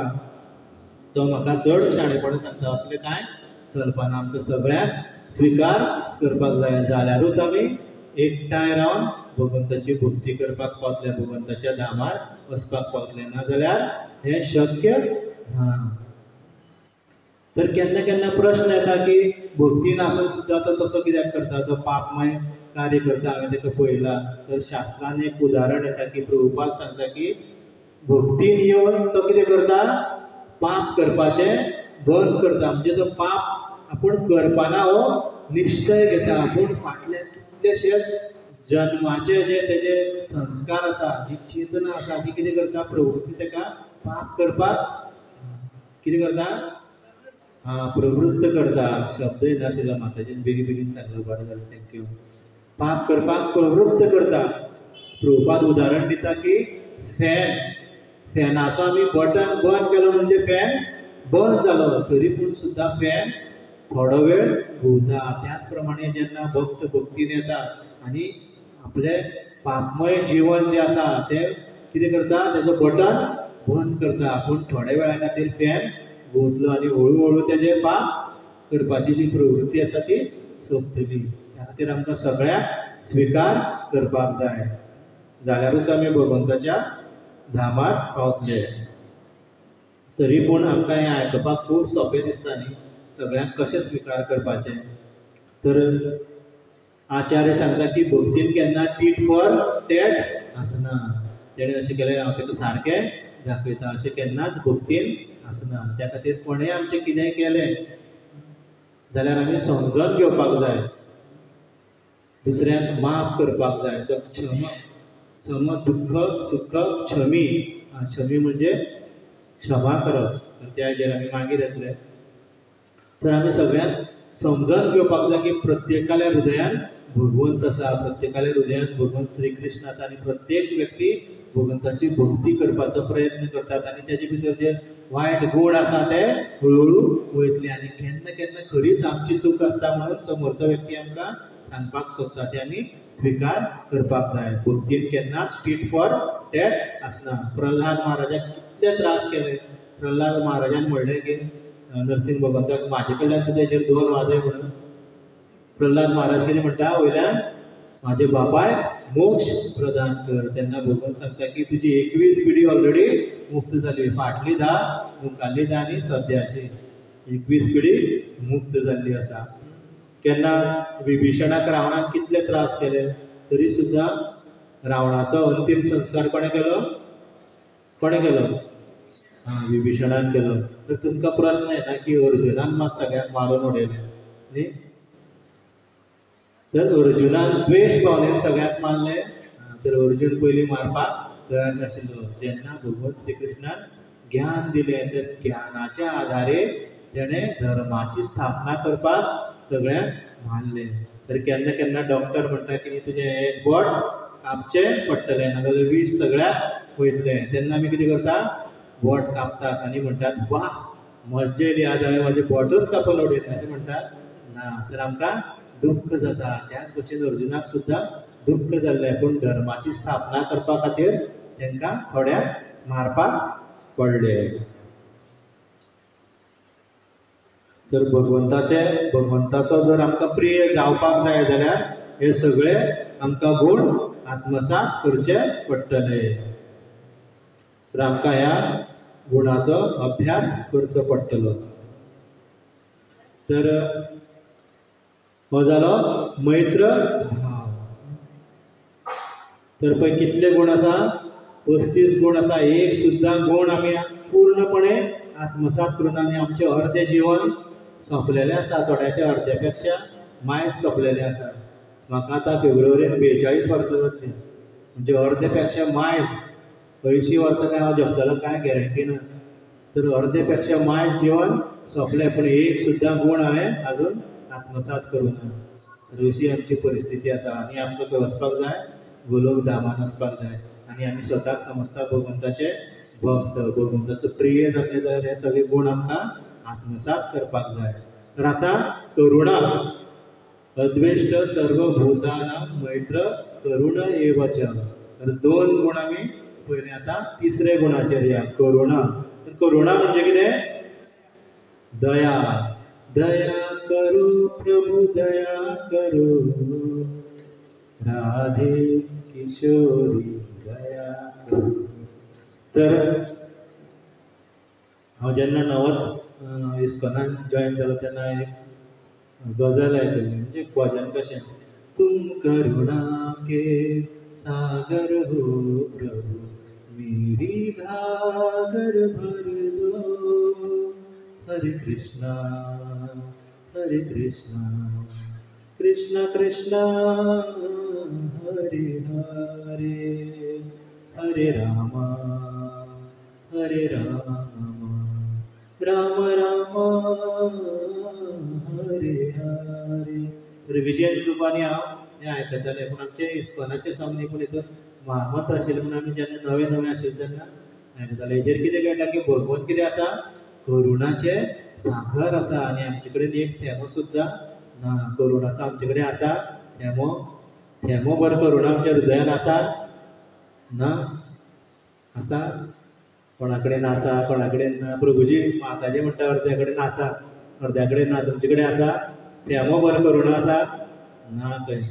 तो म्हाका चड शाणेपणां सांगता, असलें कांय चलपाना. आमकां सगळ्यांक स्विकार करपाक जाय, जाल्यारूच आमी एकठांय रावन भगवंताची भक्ती करपाक पावतले, भगवंताच्या धामार वचपाक पावतले. नाजाल्यार हें शक्य ना. तर केन्ना केन्ना प्रश्न येता की भक्तीन आसून सुद्दां तो तसो कित्याक करता, तो पापमय कार्य करता, हांवें ताका पळयलां. तर शास्त्रान एक उदाहरण येता की प्रभुपाद सांगता की भक्तीन येवन तो कितें करता, पाप करपाचें बंद करता. म्हणजे तो पाप आपूण करपाना हो निश्चय घेता, पूण फाटले कितलेशेच जन्माचे जे तेजे संस्कार आसा, जी चेतना आसा, ती कितें करता, प्रवृत्ती ताका पाप करपाक कितें करता, प्रवृत्त करता. शब्दय नाशिल्लो माताजीन बेगीन बेगीन सांगलो, बरें जालें, थँक्यू. पाप करपाक प्रवृत्त करता. प्रभुपाद उदाहरण दिता की फॅनाचो आमी बटन बंद केलो म्हणजे फॅन बंद जालो, तरी पूण सुद्दां फॅन थोडो वेळ घुंवता. त्याच प्रमाणे जेन्ना भक्त भक्तीन येता आनी आपले पापमय जीवन जे आसा तें कितें करता, तेजो बटन बंद करता, पूण थोड्या वेळा खातीर फॅन घुंवतलो आनी हळू हळू तेजे पाप करपाची जी प्रवृत्ती आसा ती सोंपतली. त्या खातीर आमकां सगळ्यांक स्विकार करपाक जाय, जाल्यारूच आमी भगवंताच्या धामार पावतले. तरी पूण आमकां हें आयकपाक खूब सोंपें दिसता न्ही, सगळ्यांक कशें स्विकार करपाचें. तर आचार्य सांगता की भक्तीन केन्ना टीट फॉर टॅट आसना. तेणें अशें केलें हांव ताका सारकें दाखयता, अशें केन्नाच भक्तीन आसना. त्या खातीर कोणेंय आमचें कितेंय केलें जाल्यार आमी समजून घेवपाक जाय, दुसऱ्यांक माफ करपाक जाय. तो सम दुःख सुख क्षमी, क्षमी म्हणजे क्षमा करप. त्या हाजेर आमी मागीर येतले. तर आमी सगळ्यांक समजून घेवपाक जाय की प्रत्येकाल्या हृदयान भगवंत आसा, प्रत्येकाल्या हृदयान भगवंत श्री कृष्ण आसा, आनी प्रत्येक व्यक्ती भगवंताची भक्ती करपाचो प्रयत्न करतात, आनी तेजे भितर जे वायट गूण आसा ते हळूहळू वयतले. आनी केन्ना केन्ना खरीच आमची चूक आसता म्हणून समोरचो व्यक्ती आमकां सांगपाक सोदता, ते आमी स्विकार करपाक जाय. भक्तीन केन्नाच टीट फॉर टॅट आसना. प्रल्हाद महाराजाक कितले त्रास केले. प्रल्हाद महाराजान म्हणलें की नरसिंह भगवंताक म्हाजे कडल्यान सुद्दां हेजेर 2 वाजय म्हणून. प्रल्हाद महाराज कितें म्हणटा, वयल्यान म्हाजे बापायक मोक्ष प्रदान कर. तेन्ना भगवंत सांगता की तुजी 21 पिढी ऑलरेडी मुक्त जाली, फाटली 10 मुखाल्ली 10 आनी सद्याची 21 पिढी मुक्त जाल्ली आसा. केन्ना विभीषणाक रावणाक कितले त्रास केले, तरी सुद्दां रावणाचो अंतीम संस्कार कोणें केलो, कोणें केलो, विभीषणान केलो. तर तुमकां प्रश्न येता की अर्जुनान मात सगळ्यांक मारून उडयलें न्ही. तर अर्जुनान द्वेश भावनेन सगळ्यांक मारले. तर अर्जुन पयलीं मारपाक तयार नाशिल्लो. जेन्ना भगवंत श्री कृष्णान ज्ञान दिलें, तर ज्ञानाच्या आधारे तेणें धर्माची स्थापना करपाक सगळ्यांक मारलें. तर केन्ना केन्ना डॉक्टर म्हणटा की तुजें एक बोट कापचें पडटलें, नाजाल्यार विश सगळ्याक वयतलें. तेन्ना आमी कितें करता, बोट कापतात आनी म्हणटात वा मज्जा येयली, आज हांवें म्हाजें बोटूच कापून उडयलें अशें म्हणटात ना. तर आमकां दुख्ख जाता. त्याच भशेन अर्जुनाक सुद्दां दुख्ख जाल्लें, पूण धर्माची स्थापना करपा खातीर तांकां थोड्यांक मारपाक पडलें. तर भगवंताचो जर आमकां प्रिय जावपाक जाय जाल्यार हे सगळे आमकां गूण आत्मसात करचे पडटले. तर आमकां ह्या गुणाचो अभ्यास करचो पडटलो. तर हो जालो मैत्र भाव. तर पळय कितले गुण आसा, 35 गुण आसा. एक सुद्दां गुण आमी पूर्णपणे आत्मसात करून आनी आमचें अर्धें जीवन सोंपलेलें आसा. थोड्याचे अर्ध्या पेक्षा मायज सोंपलेलें आसा. म्हाका आतां फेब्रुवारीन 42 वर्सां जातलीं, म्हणजे अर्धे पेक्षा मायज. 80 वर्सां काय हांव जगतलो काय गॅरंटी ना. तर अर्धे पेक्षा मायज जीवन सोंपलें, पूण एक सुद्दां गुण हांवें आजून आत्मसात करूं ना. तर अशी आमची परिस्थिती आसा. आनी आमकां खंय वचपाक जाय, गोलोक धामान वचपाक जाय. आनी आमी स्वताक समजता भगवंताचे भक्त, भगवंताचो प्रिय जातले जाल्यार हे सगळे गुण आमकां आत्मसात करपाक जाय. तर आतां करुणा, अद्वेष्ट सर्वभूतानां मैत्र करुण एव च. तर 2 गुण आमी पयले. आतां तिसरे गुणाचेर या, करुणा. तर करुणा म्हणजे कितें? दया. दया करो प्रभु दया करो, राधे किशोरी दया करो. तर हांव जेन्ना नवोच इस्कॉनान जॉयन जालो तेन्ना एक गजाल आयकल्ली, म्हणजे भजन कशें. तुम करुणा के सागर हो प्रभु, मेरी घागर भर दो. हरे कृष्णा कृष्ण कृष्ण हरे हरे, हरे राम राम राम हरे हरे. तर विजय कृपाने हांव हें आयकतालें. पूण आमचे इस्कॉनाचे सामने पूण हितून महामत आशिल्ले म्हणून आमी जेन्ना नवे नवे आशिल्ले तेन्ना आयकताले. हेजेर कितें कळटा की भगवंत कितें आसा, करुणाचे सागर आसा. आनी आमचे कडेन एक थेंबो सुद्दां ना. करुणाचो आमचे कडेन आसा थेंबो भर करुणा आमच्या हृदयान आसा ना? आसा? कोणा कडेन आसा, कोणा कडेन ना. प्रभुजी माताजी म्हणटा अर्द्या कडेन आसा, अर्द्या कडेन ना. तुमचे कडेन आसा? थेंबो भर करुणा आसा ना खंय.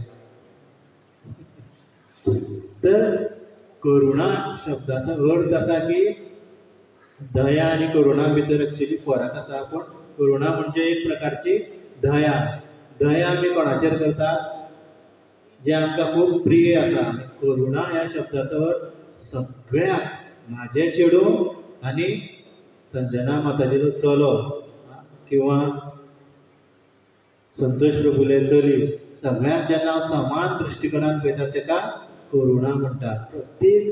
तर करुणा शब्दाचो अर्थ आसा की दया आनी करुणा भितर एक्चुअली फरक आसा. पूण करुणा म्हणजे एक प्रकारची दया. दया आमी कोणाचेर करता, जे आमकां खूब प्रिय आसा. आनी करुणा ह्या शब्दाचो अर्थ सगळ्यांक, म्हाजें चेडूं आनी संजना माताचेलो चलो किंवा संतोष प्रभुले चली, सगळ्यांक जेन्ना हांव समान दृश्टिकोनान पळयता तेका करुणा म्हणटात. प्रत्येक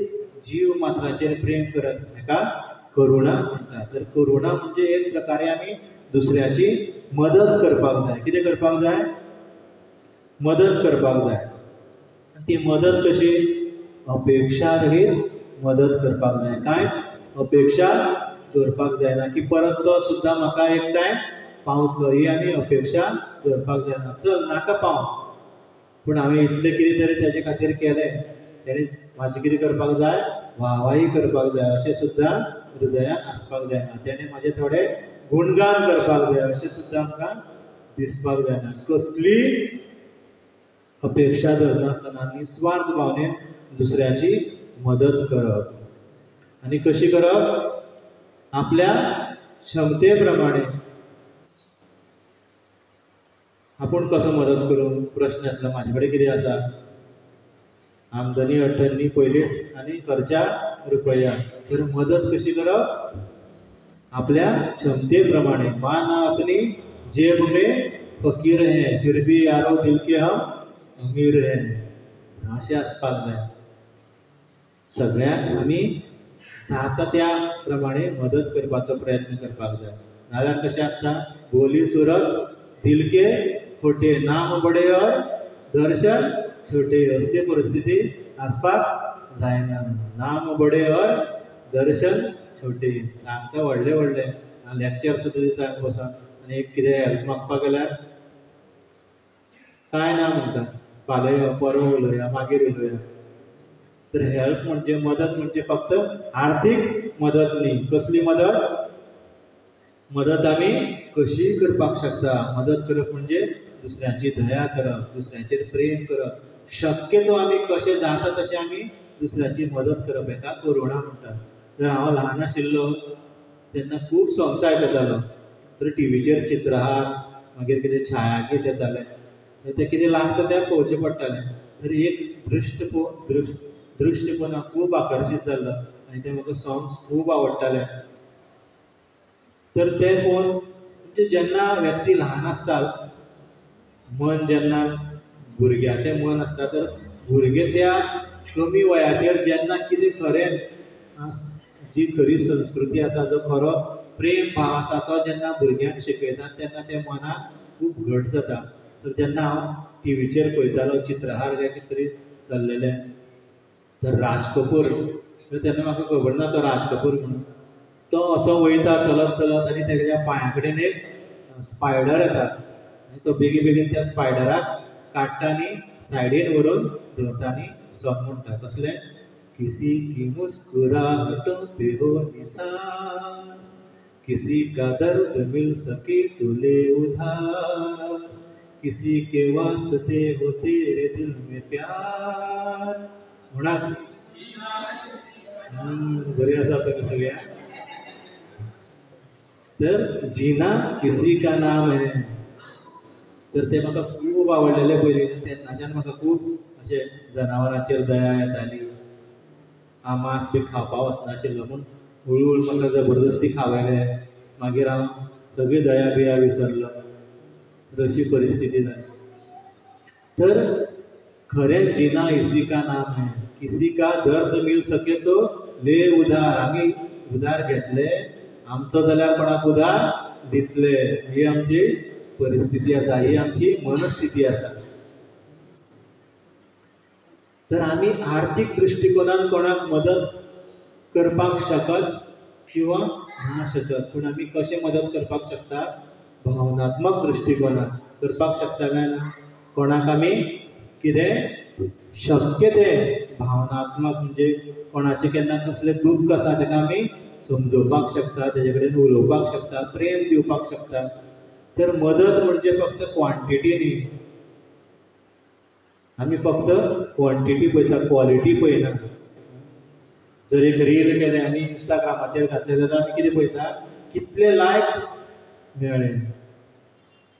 जीव मात्राचेर प्रेम करप हेका करुणा म्हणटात. तर करुणा म्हणजे एक प्रकारे आमी दुसऱ्याची मदत करपाक जाय. कितें करपाक जाय? मदत करपाक जाय. ती मदत कशी? अपेक्षा रहीत मदत करपाक जाय. कांयच अपेक्षा दवरपाक जायना की परत तो सुद्दां म्हाका एक टायम पावतलो, ही आमी अपेक्षा दवरपाक जायना. चल नाका पाव, पूण हांवें इतलें कितें तरी तेजे खातीर केलें, तेणी म्हाजें कितें करपाक जाय? वाहवाही करपाक जाय अशें सुद्दां हृदयान आसपाक जायना. तेणें म्हाजें थोडें गुणगान करपाक जाय अशें सुद्दां आमकां दिसपाक जायना. कसली अपेक्षा धरनासतना निस्वार्थ भावनेन दुसऱ्याची मदत करप. आनी कशी करप? आपल्या क्षमते प्रमाणे. आपूण कसो मदत करूं? प्रश्न येतलो. म्हाजे कडेन कितें आसा? आमदनी अठ्ठनी पयलीच आनी खर्चा रुपया. तर मदत कशी करप? आपल्या क्षमते प्रमाणे. माना अपनी जेब में फकीर है, फिर भी यारो दिल के हम अमीर है. अशें आसपाक जाय. सगळ्यांक आमी जाता त्या प्रमाणे मदत करपाचो प्रयत्न करपाक जाय. नाल्यार कशें आसता? बोली सुरत दिल के खोटे, नाम बडे और दर्शन छोटे. असली परिस्थिती आसपाक जायना. नाम बडे और दर्शन छोटे. सांगता व्हडले व्हडले लॅक्चर सुद्दां दिता हांगा बसून, आनी एक कितें हेल्प मागपाक गेल्यार कांय ना म्हणटा. फाल्यां यो, परवा उलोवया, मागीर उलोवया. तर हेल्प म्हणजे, मदत म्हणजे फक्त आर्थीक मदत न्ही. कसली मदत? मदत आमी कशी करपाक शकता? मदत करप म्हणजे दुसऱ्याची दया करप, दुसऱ्याचेर प्रेम करप. शक्यतो आमी कशें जाता तशें आमी दुसऱ्याची मदत करप. हेका करुणा म्हणटात. जर हांव ल्हान आशिल्लो तेन्ना खूब सॉंग्स आयकतालो. तर टीव्हीचेर चित्रहार मागीर कितें छायागीत येतालें, तें कितें लागता तें पळोवचें पडटालें. तर एक दृश्य पळोवन हांव खूब आकर्शीत जाल्लो आनी ते म्हाका सॉंग्स खूब आवडटाले. तर ते पळोवन म्हणजे जेन्ना व्यक्ती ल्हान आसता, मन जेन्ना भुरग्याचें मन आसता, तर भुरगे त्या कमी वयाचेर जेन्ना कितें खरें जी खरी संस्कृती आसा, जो खरो प्रेम भाव आसा, तो जेन्ना भुरग्यांक शिकयता तेन्ना ते मनाक खूब घट जाता. तर जेन्ना हांव टीव्हीचेर पळयतालो चित्रहार काय कितें तरी चल्लेलें, तर राज कपूर, तर तेन्ना म्हाका खबर ना तो राज कपूर म्हणून. तो असो वयता चलत चलत आनी तेच्या पांया कडेन एक स्पायडर येता आनी तो बेगीन बेगीन त्या स्पायडराक काडटा आनी सायडीन व्हरून दवरता आनी सॉंग म्हणटा. कसलें? किसी की मुस्कुराहटों पे हो निसार, किसी का दर्द मिल सके तो ले उधार, किसी के वास्ते हो तेरे दिल में प्यार. म्हणा बरे आसा तुमी सगळ्या. तर जीना किसी का नाम है. तर ते म्हाका खूब आवडलेले पयलीं. तेन्नाच्यान म्हाका खूब अशें जनावरांचेर दया येताली. हांव मांस बी खावपा वचनाशिल्लो, पूण हळू म्हाका जबरदस्ती खावयले. मागीर हांव सगळी दया बिया विसरलो. अशी परिस्थिती जाली. तर खरें जीना इसी का नाम है, किसी का दर्द मिल सके तो ले उधार. आमी उधार घेतले, आमचो जाल्यार कोणाक उधार दितले. ही आमची परिस्थिती आसा, ही आमची मनस्थिती आसा. तर आमी आर्थीक दृश्टिकोनान कोणाक मदत करपाक शकत किंवा ना शकत, पूण आमी कशें मदत करपाक शकता? भावनात्मक दृश्टिकोनान करपाक शकता काय ना? कोणाक आमी कितें शक्य तें भावनात्मक, म्हणजे कोणाचें केन्ना कसलें दूख आसा तेका आमी समजोवपाक शकता, तेजे कडेन उलोवपाक शकता, प्रेम दिवपाक शकता. तर मदत म्हणजे फक्त क्वांटिटी न्ही. आमी फक्त क्वॉन्टिटी पळयता, क्वॉलिटी पळयना. जर एक रील केलें आनी इंस्टाग्रामाचेर घातलें जाल्यार आमी कितें पळयता? कितले लायक मेळ्ळे,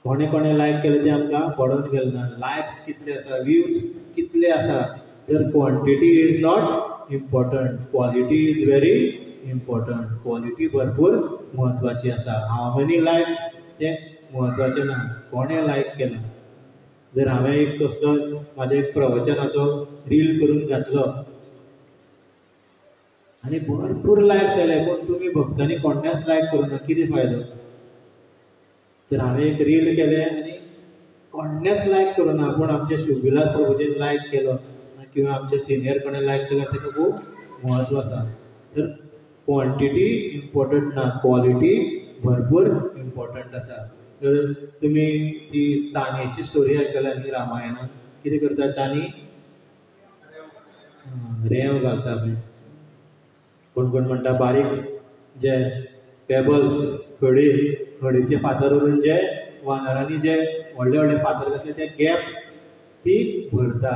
कोणे कोणे लायक केलें तें आमकां पडोन गेलें ना. लायक्स कितले आसा, व्ह्यूज कितले आसा. तर quantity is not important, quality is very important. Quality भरपूर म्हत्वाची आसा. हाव मेनी लायक्स तें म्हत्वाचें ना, कोणे लायक केला. जर हांवें एक कसलो म्हाज्या एक प्रवचनाचो रील करून घातलो आनी भरपूर लायक्स आयले, पूण तुमी भक्तांनी कोणेंच लायक करूना, कितें फायदो? तर हांवें एक रील केलें आनी कोणेंच लायक करूना, पूण आमच्या शुभिलास प्रभुजीन लायक केलो किंवा आमच्या सिनियर कोणें लायक केलो, ताका खूब म्हत्व आसा. तर क्वॉन्टिटी इम्पॉर्टंट ना, क्वॉलिटी भरपूर इम्पॉर्टंट आसा. तर तुमी ती चान्येची स्टोरी आयकल्या न्ही रामायणान? कितें करता चानी? रेंव घालता पळय. कोण कोण म्हणटा बारीक जे पेबल्स, खडीचे फातर व्हरून जे वानरांनी जे व्हडले व्हडले फातर घातले ते गॅप ती भरता.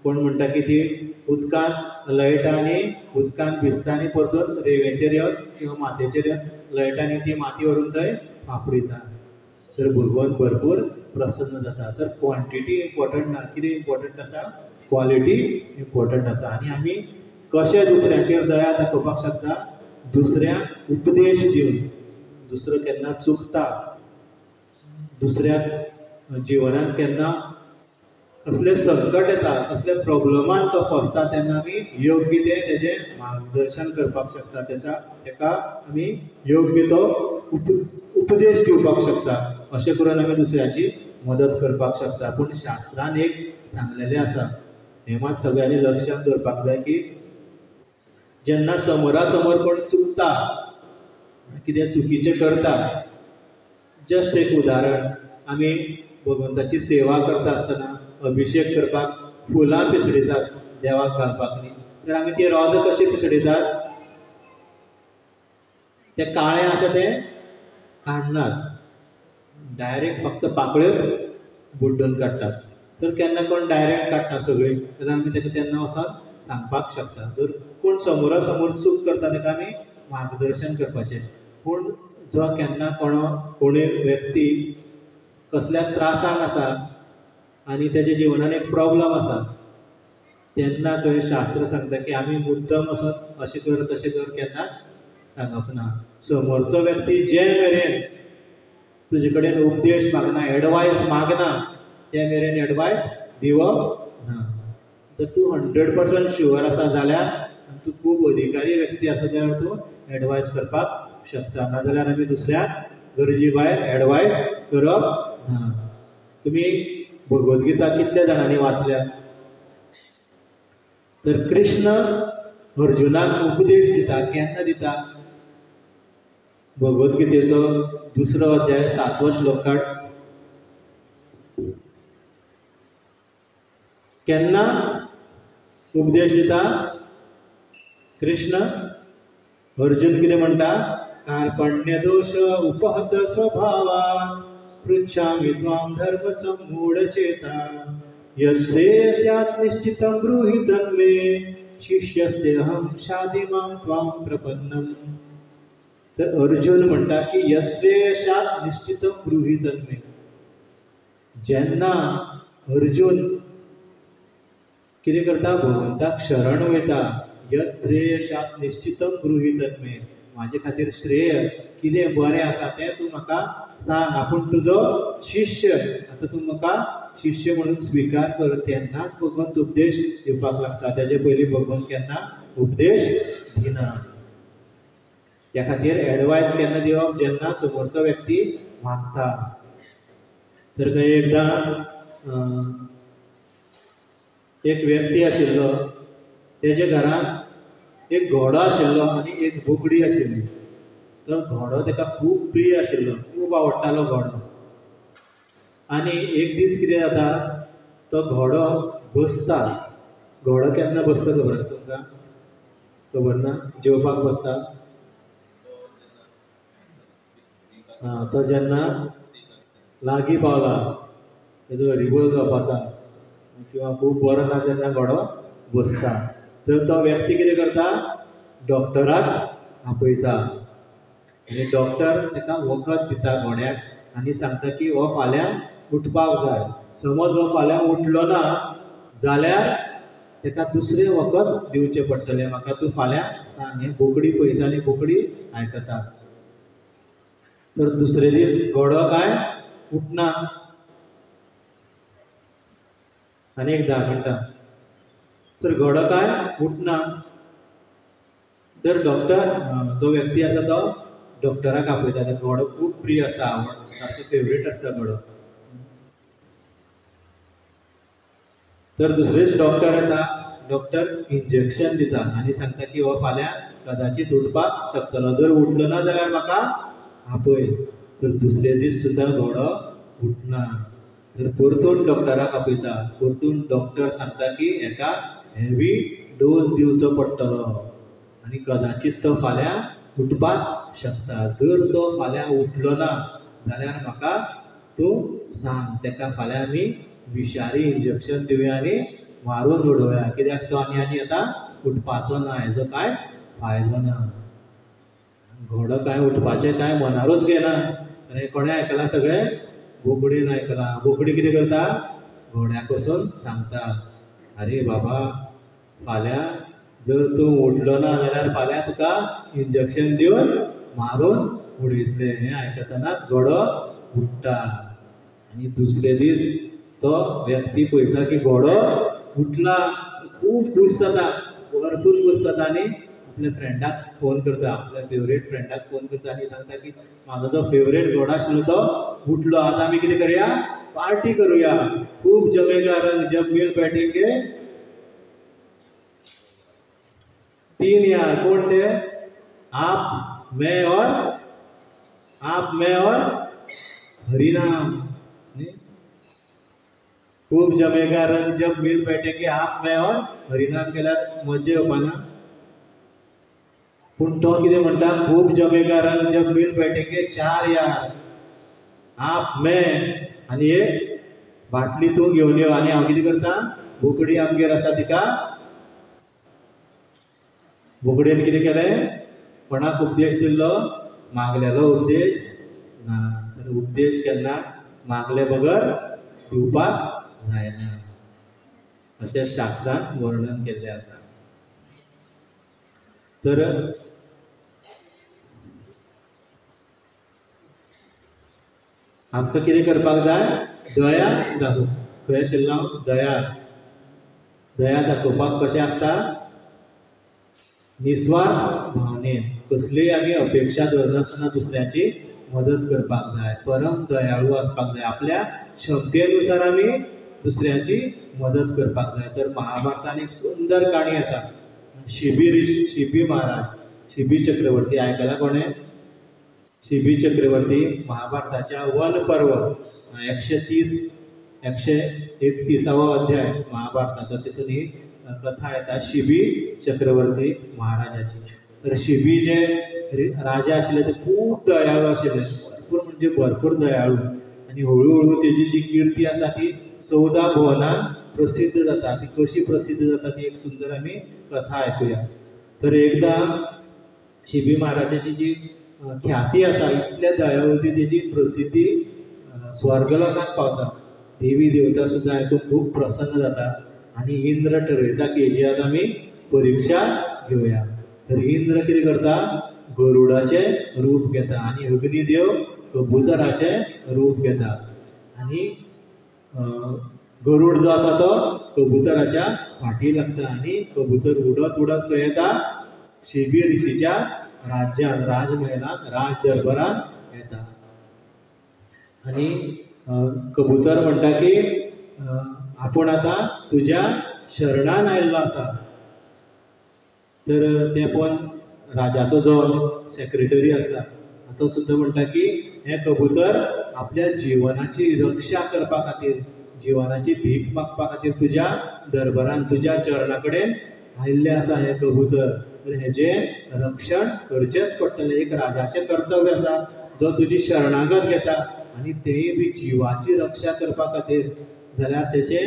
कोण म्हणटा की ती उदकांत लयटा आनी उदकांत भिजता आनी परतून रेंवेचेर येवन किंवा मातयेचेर येवन लयटा आनी ती माती व्हरून थंय फाफडिता. तर भगवान भरपूर प्रसन्न जाता. तर क्वॉन्टिटी इम्पॉर्टंट ना, कितें इम्पॉर्टंट आसा? क्वॉलिटी इम्पॉर्टंट आसा. आनी आमी कशें दुसऱ्यांचेर दया दाखोवपाक शकता? दुसऱ्यांक उपदेश दिवन. दुसरो केन्ना चुकता, दुसऱ्याक जिवनांत केन्ना कसलें संकट येता, कसल्या प्रॉब्लमान तो फसता, तेन्ना आमी योग्य तें तेजें मार्गदर्शन करपाक शकता. तेका आमी योग्य तो उपदेश दिवपाक शकता. अशें करून आमी दुसऱ्याची मदत करपाक शकता. पूण शास्त्रान एक सांगलेलें आसा, हें मात सगळ्यांनी लक्षांत दवरपाक जाय की जेन्ना समोरा समोर कोण चुकता, कितें चुकीचें करता, जस्ट एक उदाहरण, आमी भगवंताची सेवा करता आसतना अभिशेक करपाक फुलां पिसडितात देवाक घालपाक न्ही. तर आमी ती रोजां कशी पिसडितात? तें काळें आसा तें काडनात, डायरेक्ट फक्त पाकळ्योच बुड्डून काडटात. तर केन्ना कोण डायरेक्ट काडटा सगळीं, जाल्यार आमी तेका तेन्ना वचोन सांगपाक शकता. जर कोण समोरा समोर चूक करता तेका आमी मार्गदर्शन करपाचें. पूण जो केन्ना कोणी व्यक्ती कसल्या त्रासांत आसा आनी तेज्या जिवनान एक प्रॉब्लम आसा तेन्ना खंय शास्त्र सांगता की आमी मुद्दम असो अशें कर तशें कर केन्ना सांगप ना. समोरचो व्यक्ती जे मेरेन तुजे कडेन उपदेश मागना एडवायस मागना ते मेरेन एडवायस दिवप ना. तर तूं 100% शुअर आसा जाल्यार तूं खूब अधिकारी व्यक्ती आसा जाल्यार तूं एडवायस करपाक शकता. नाजाल्यार आमी दुसऱ्याक गरजे भायर एडवायस करप ना. तुमी भगवद्गीता कितल्या जाणांनी वाचल्या? तर कृष्ण अर्जुनाक उपदेश दिता केन्ना दिता? भगवद्गीतेचो 2रो अध्याय 7वो श्लोक काड. केन्ना उपदेश दिता कृष्ण? अर्जुन कितें म्हणटा? कार्पण्य दोष उपहत स्वभावा पृच्छामि त्वां धर्म सम्मूढ चेता यस्य स्यात् निश्चितं ब्रूहि तन्मे शिष्यस्तेऽहं शाधि मां त्वां प्रपन्नम्. तर अर्जुन म्हणटा की यस्य स्यात् निश्चितं ब्रूहि तन्मे. जेन्ना अर्जुन कितें करता? भगवंताक शरण वयता. यस्य स्यात् निश्चितं ब्रूहि तन्मे. म्हाजे खातीर श्रेय कितें बरें आसा तें तूं म्हाका सांग. आपूण तुजो शिष्य. आतां तूं म्हाका शिष्य म्हणून स्विकार कर. तेन्नाच भगवंत उपदेश दिवपाक लागता. तेजे पयलीं भगवंत केन्ना उपदेश दिना. त्या खातीर एडवायस केन्ना दिवप? जेन्ना समोरचो व्यक्ती मागता. तर खंय एकदां एक व्यक्ती आशिल्लो तेजे घरांत एक घोडो आशिल्लो आनी एक बोकडी आशिल्ली. तो घोडो ताका खूब प्रिय आशिल्लो, खूब आवडटालो घोडो. आनी एक दीस कितें जाता? तो घोडो बसता. घोडो केन्ना बसता खबर आसा तुमकां? खबर ना? जेवपाक बसता. तो जेन्ना लागीं पावला तेजो हरिबोल जावपाचा किंवा खूब बरो ना तेन्ना घोडो बसता. तर तो व्यक्ती कितें करता? डॉक्टराक आपयता आनी डॉक्टर ताका वखद दिता घोड्याक आनी सांगता की हो फाल्यां उठपाक जाय. समज हो फाल्यां उठलो ना जाल्यार ताका दुसरें वखद दिवचें पडटलें. म्हाका तूं फाल्यां सांग. हें बोकडी पळयता आनी बोकडी आयकता. तर दुसरे दीस घोडो काय उठना आनी एक 10 मिनटां. तर घोडो काय उठना. तर डॉक्टर तो व्यक्ती आसा तो डॉक्टराक आपयता. तो घोडो खूब प्रिय आसता, आवड सारको फेवरेट आसता घोडो. तर दुसरे दीस डॉक्टर येता. डॉक्टर इंजेक्शन दिता आनी सांगता की हो फाल्यां कदाचित उठपाक शकतलो. जर उठलो ना जाल्यार म्हाका आपय. तर दुसरे दीस सुद्दां घोडो उठना. तर परतून डॉक्टराक आपयता. परतून डॉक्टर सांगता की हेका हेवी डोस दिवचो पडटलो आनी कदाचित तो फाल्यां उठपाक शकता. जर तो फाल्यां उठलो ना जाल्यार म्हाका तूं सांग. ताका फाल्यां आमी विशारी इंजेक्शन दिवया आनी मारून उडोवया. कित्याक तो आनी आतां उठपाचो ना. हेजो कांयच फायदो ना. घोडो कांय उठपाचें कांय मनारूच घेना. आनी कोणें आयकलां? सगळें बोकडीन आयकलां. बोकडी कितें करता? घोड्याक वचून सांगता आरे बाबा फाल्यां जर तूं उठलो ना जाल्यार फाल्यां तुका इंजेक्शन दिवन मारून उडयतले. हें आयकतनाच घोडो उठ्ठा. आनी दुसरे दीस तो व्यक्ती पळयता की घोडो उठला. खूब खूश जाता, भरपूर खूश जाता आनी आपल्या फ्रेंडाक फोन करता. आपल्या फेवरेट फ्रेंडाक फोन करता आनी सांगता की म्हाजो जो फेवरेट घोडो आशिल्लो तो उठलो. आतां आमी कितें करया? पार्टी करुया. खूब जमेगा रंग जब मिल बैठेंगे 3 यार. कोण ते? आप मैं और हरिनाम. खूब जमेगा रंग जब मिल बैठेंगे आप मैं और हरिनाम केल्यार मजा येवपाना. पूण तो कितें म्हणटा? खूब जमेगा रंग जब मिल बैठेंगे 4 यार. आप मैं आनी एक बाटली तूं घेवन यो. आनी हांव कितें करता? बोकडी आमगेर आसा तिका बोकडेन कितें केलें? कोणाक उपदेश दिल्लो? मागलेलो उपदेश ना, तर उपदेश केन्ना मागले बगर दिवपाक जायना अशें शास्त्रांत वर्णन केल्लें आसा. तर आमकां कितें करपाक जाय? दया दाखोवप. खंय आशिल्लो हांव? दया दाखोवपाक कशें आसता? निस्वार्थ भावनेन, कसलीय आमी अपेक्षा धरनासतना दुसऱ्याची मदत करपाक जाय. परम दयाळू आसपाक जाय. आपल्या क्षमतेनुसार आमी दुसऱ्याची मदत करपाक जाय. तर महाभारतान एक सुंदर काणी येता. शिबी महाराज, शिबी चक्रवर्ती आयकला कोणें? शिबी चक्रवर्ती महाभारताच्या वन पर्व 131वा अध्याय महाभारताचो, तितून ही कथा येता शिबी चक्रवर्ती महाराजाची. तर शिबी जे राजा आशिल्ले ते खूब दयाळू आशिल्ले, भरपूर म्हणजे भरपूर दयाळू. आनी हळूहळू तेजी जी किर्ती आसा ती 14 भुवनान प्रसिद्ध जाता. ती कशी प्रसिद्ध जाता ती एक सुंदर आमी कथा आयकुया. तर एकदा शिबी महाराजाची जी ख्याती आसा, इतल्या दयाळूती तेजी प्रसिद्धी स्वर्ग लोकांत पावता. देवी देवता सुद्दां आयकून खूब प्रसन्न जाता. आनी इंद्र ठरयता की हेजी आतां आमी परिक्षा घेवया. तर इंद्र कितें करता? गरुडाचे रूप घेता आनी अग्निदेव कबुतराचे रूप घेता. आनी गरुड जो आसा तो कबुतराच्या फाटी लागता आनी कबुतर उडत उडत खंय येता? शिबी ऋषीच्या राज्यान, राजमहलात, राज दरबारान येता. आनी कबुतर म्हणटा की आपूण आतां तुज्या शरणान आयिल्लो आसा. तर ते पण राजाचो जो सेक्रेटरी आसता तो सुद्दां म्हणटा की हे कबुतर आपल्या जिवनाची रक्षा करपा खातीर, जिवनाची भीक मागपा खातीर तुज्या दरबारान, तुज्या चरणा कडेन आयिल्ले आसा हे कबुतर. तर हेजें रक्षण करचेंच पडटलें. एक राजाचें कर्तव्य आसा जो तुजी शरणागत घेता आनी तेय बी जिवाची रक्षा करपा खातीर, जाल्यार तेजे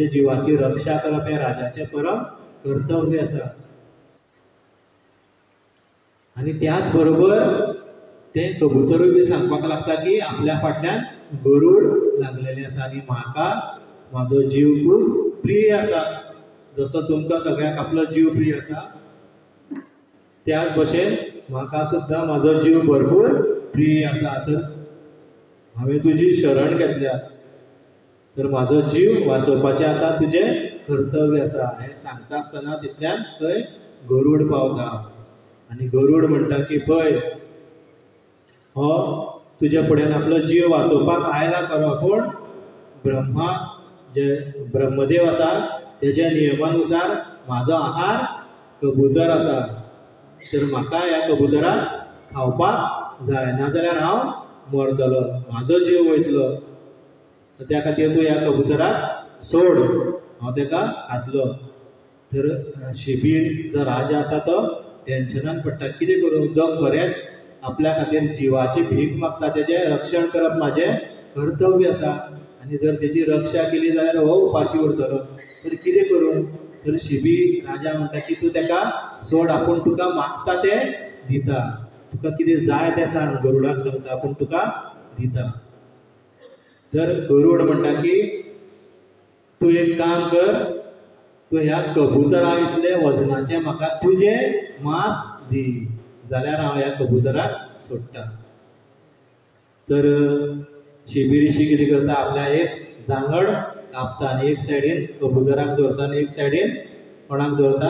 जिवाची रक्षा करप हें राजाचें परम कर्तव्य आसा. आनी त्याच बरोबर तें कबुतरूय बी सांगपाक लागता की आपल्या फाटल्यान गरुड लागलेलें आसा आनी म्हाका म्हाजो जीव खूब प्रिय आसा. जसो तुमकां सगळ्यांक आपलो जीव प्रिय आसा, त्याच भशेन म्हाका सुद्दां म्हाजो जीव भरपूर प्रिय आसा. तर हांवें तुजी शरण घेतल्या, तर म्हाजो जीव वाचोवपाचें आतां तुजें कर्तव्य आसा. हें सांगता आसतना तितल्यान थंय गरुड पावता आनी गरुड म्हणटा की पळय, हो तुज्या फुड्यान आपलो जीव वाचोवपाक आयला खरो, पूण ब्रह्मा जे ब्रह्मदेव आसा तेज्या नियमानुसार म्हाजो आहार कबुतर आसा. तर म्हाका ह्या कबुतराक खावपाक जाय, नाजाल्यार हांव मरतलो, म्हाजो जीव वयतलो. त्या खातीर तूं ह्या कबुतराक सोड, हांव तेका खातलो. तर शिबी जो राजा आसा तो टेन्शनान पडटा, कितें करूं? जो खरेंच आपल्या खातीर जिवाची भीक मागता तेजें रक्षण करप म्हाजें कर्तव्य आसा. आनी जर तेजी रक्षा केली जाल्यार हो उपाशी उरतलो. तर कितें करूं? तर शिबी राजा म्हणटा की तूं तेका सोड, आपूण तुका मागता तें दिता. तुका कितें जाय तें सांग, गरुडाक सांगता, आपूण तुका दिता. तर गरुड म्हणटा की तूं एक काम कर, तूं ह्या कबुतरा इतले वजनाचें म्हाका तुजें मांस दी, जाल्यार हांव ह्या कबुतराक सोडटा. तर शिबी ऋषी कितें करता? आपल्या एक जांगड कापता आनी एक सायडीन कबुतराक दवरता आनी एक सायडीन कोणाक दवरता?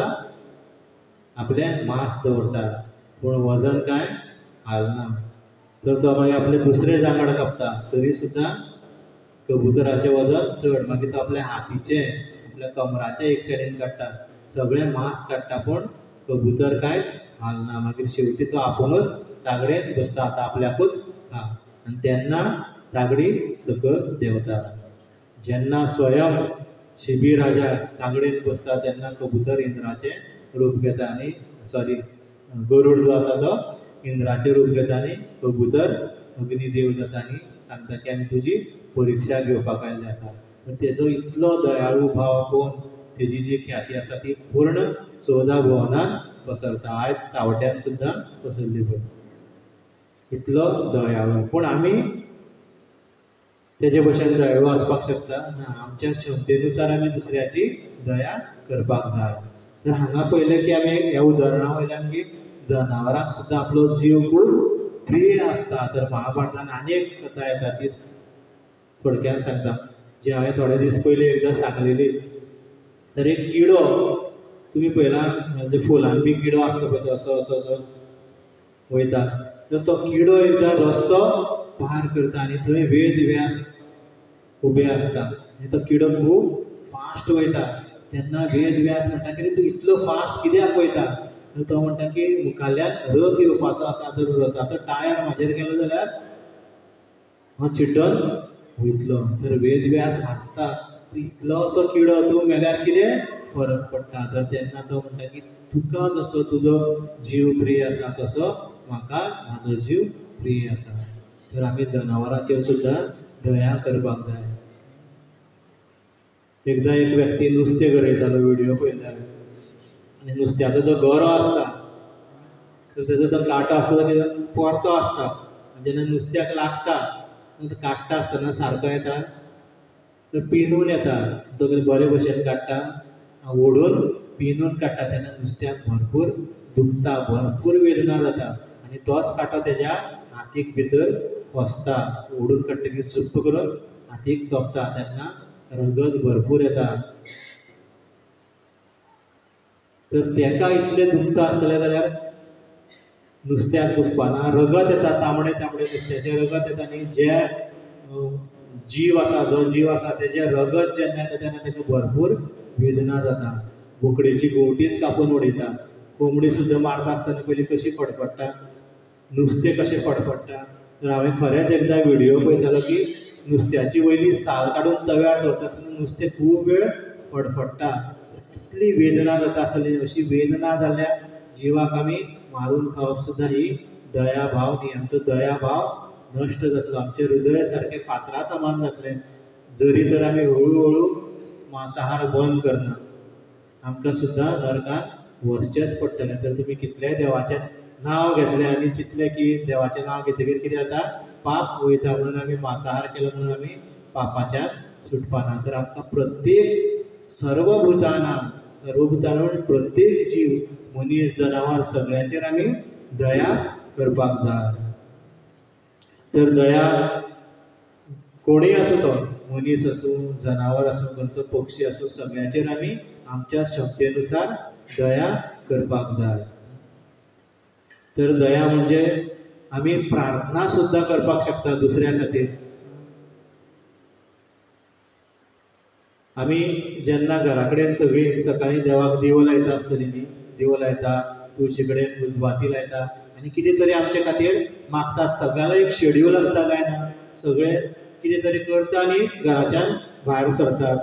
आपलें मांस दवरता, पूण वजन कांय हालना. तर तो मागीर आपले दुसरे जांगड कापता, तरी सुद्दां कबुतराचें वजन चड. मागीर तो आपल्या हातीचें, आपल्या कमराचें एक सायडीन काडटा, सगळें मांस काडटा, पूण कबुतर कांयच हालना. मागीर शेवटी तो आपुणूच तागडेन बसता, आतां आपल्याकूच खा. आनी तेन्ना तागडी सकयल देंवता. जेन्ना स्वयं शिबी राजा तागडेन बसता तेन्ना कबुतर इंद्राचें रूप घेता आनी गरुड जो आसा तो इंद्राचें रूप घेता आनी कबुतर अग्निदेव जाता आनी सांगता की आमी तुजी परिक्षा घेवपाक आयिल्ले आसा. तर तेजो इतलो दयाळू भाव पळोवन तेजी जी ख्याती आसा ती पूर्ण 14 भुवनान पसरता. आयज सावड्ड्यान सुद्दां पसरली पळय. इतलो दयाळू. पूण आमी तेजे भशेन दयाळू आसपाक शकता ना, आमच्या क्षमतेनुसार आमी दुसऱ्याची दया करपाक जाय. तर हांगा पळयलें की आमी ह्या उदाहरणा वयल्यान की जनावरांक सुद्दां आपलो जीव खूब प्रिय आसता. तर महाभारतान आनी एक कथा येता ती थोडक्यात सांगता, जी हांवें थोडे दीस पयलीं एकदां सांगलेली. तर एक किडो तुमी पळयला, म्हणजे फुलान बी किडो आसता पळय तो असो असो असो वयता. तर तो किडो एकदां रस्तो पार करता आनी थंय वेद व्यास उबे आसता आनी तो किडो खूब फास्ट वयता. तेन्ना वेद व्यास म्हणटा की तूं इतलो फास्ट कित्याक वयता? तर तो म्हणटा की मुखाल्ल्यान रथ येवपाचो आसा, जर रथाचो टायर म्हाजेर गेलो जाल्यार हांव चिड्डोन वयतलो. तर वेद व्यास हांसता, तूं इतलो असो किडो, तूं मेल्यार कितें फरक पडटा? तर तेन्ना तो म्हणटा की तुका जसो तुजो जीव प्रिय आसा तसो म्हाका म्हाजो जीव प्रिय आसा. तर आमी जनावरांचेर सुद्दां दया करपाक जाय. एकदां एक व्यक्ती नुस्तें गरयतालो, व्हिडिओ पळयला आनी नुस्त्याचो जो गरो आसता तर तेजो तो कांटो आसता तो परतो आसता. जेन्ना नुस्त्याक लागता तो काडटा आसतना सारको येता तर पिनून येता, तो बरे भशेन काडटा, ओडून पिनून काडटा तेन्ना नुस्त्याक भरपूर दुखता, भरपूर वेदना जाता आनी तोच कांटो तेज्या हातीक भितर खोसता. ओडून काडटकीर चुप्प करून हातीक तोपता तेन्ना रगत भरपूर येता. तर तेका इतलें दुखता आसतलें जाल्यार नुस्त्याक दुखपाना, रगत येता, तांबडे तांबडे नुस्त्याचें रगत येता आनी जे जीव आसा, जो जीव आसा तेजें रगत जेन्ना येता तेन्ना तेका भरपूर वेदना जाता. बोकडेची गोवटीच कापून उडयता. कोंबडी सुद्दां मारता आसतना पयलीं कशी फडफडटा, नुस्तें कशें फडफडटा. तर हांवें खरेंच एकदां व्हिडिओ पळयतालो की नुस्त्याची वयली साल काडून तव्यार दवरता आसतना नुस्तें खूब वेळ फडफडटा. कितली वेदना जाता आसतली. अशी वेदना जाल्ल्या जिवाक आमी मारून खावप सुद्दां ही दया भाव न्ही. आमचो दया भाव नश्ट जातलो, आमचें हृदय सारकें फातरा समान जातलें जरी तर आमी हळू मांसाहार बंद करना. आमकां सुद्दां नरकांत वचचेंच पडटलें. तर तुमी कितलेंय देवाचें नांव घेतलें आनी चिंतलें की देवाचें नांव घेतकीर कितें जाता, पाप वयता म्हणून आमी मांसाहार केलो म्हणून आमी पापाच्यान सुटपाना. तर आमकां प्रत्येक सर्वभूतांना म्हणजे प्रत्येक जीव, मनीस, जनावर सगळ्यांचेर आमी दया करपाक जाय. तर दया कोणीय आसूं, तो मनीस आसूं, जनावर आसूं, खंयचो पक्षी आसूं, सगळ्यांचेर आमी आमच्या क्षमतेनुसार दया करपाक जाय. तर दया म्हणजे आमी प्रार्थना सुद्दां करपाक शकता दुसऱ्या खातीर. आमी जेन्ना घरा कडेन सगळीं सकाळीं देवाक दिवो लायता आसतलीं न्ही, दिवो लायता, तुळशी कडेन उजवाती लायता आनी कितें तरी आमचे खातीर मागतात. सगळ्यांक एक शेड्यूल आसता काय ना, सगळे कितें तरी करता आनी घराच्यान भायर सरतात.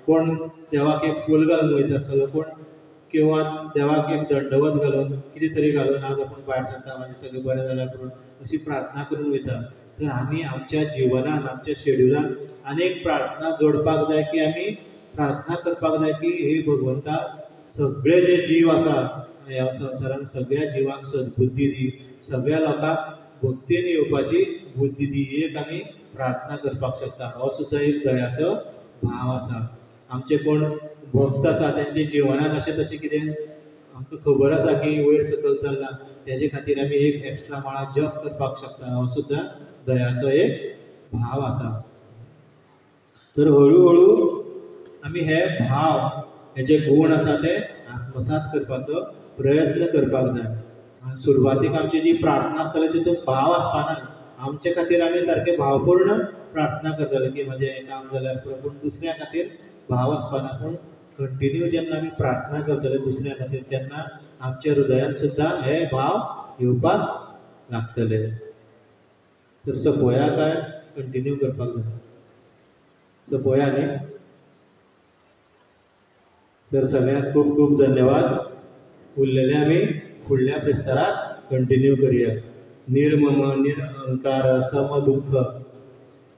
कोण देवाक एक फूल घालून वयता आसतलो, कोण किंवा देवाक एक दंडवत घालून कितें तरी घालून आज आपूण भायर सरता, म्हणजे सगळें बरें जाल्यार करून अशी प्रार्थना करून वयता. तर आमी आमच्या जिवनान, आमच्या शेड्युलान अनेक प्रार्थना जोडपाक जाय की आमी प्रार्थना करपाक जाय की हे भगवंता, सगळे जे जीव आसा ह्या संवसारान सगळ्या जिवाक सद्बुद्धी दी, सगळ्या लोकांक भक्तीन येवपाची बुद्धी दी, एक आमी प्रार्थना करपाक शकता. हो सुद्दां एक दयाचो भाव आसा. आमचे कोण भक्त आसा तेंचे जिवनान अशें तशें कितें आमकां खबर आसा की वयर सकयल चल्ला, तेजे खातीर आमी एक एक्स्ट्रा माळा जप करपाक शकता. हो सुद्दां दयाचो एक भाव आसा. तर हळू आमी हे भाव, हे जे गूण आसा ते आत्मसात करपाचो प्रयत्न करपाक जाय. सुरवातीक आमची जी प्रार्थना आसतली तितून भाव आसपाना. आमचे खातीर आमी सारके भावपूर्ण प्रार्थना करतले की म्हजें हें काम जाल्यार पुरो, पूण दुसऱ्या खातीर भाव आसपाना. पूण कंटिन्यू जेन्ना आमी प्रार्थना करतले दुसऱ्या खातीर तेन्ना आमच्या हृदयान सुद्दां हे भाव येवपाक लागतले. तर सपोया काय कंटिन्यू करपाक जाय, सपोया न्ही. तर सगळ्यांक खूब खूब धन्यवाद. उरलेले आमी फुडल्या प्रेस्ताराक कंटिन्यू करुया. निर्मम निरअहंकार समदुःख.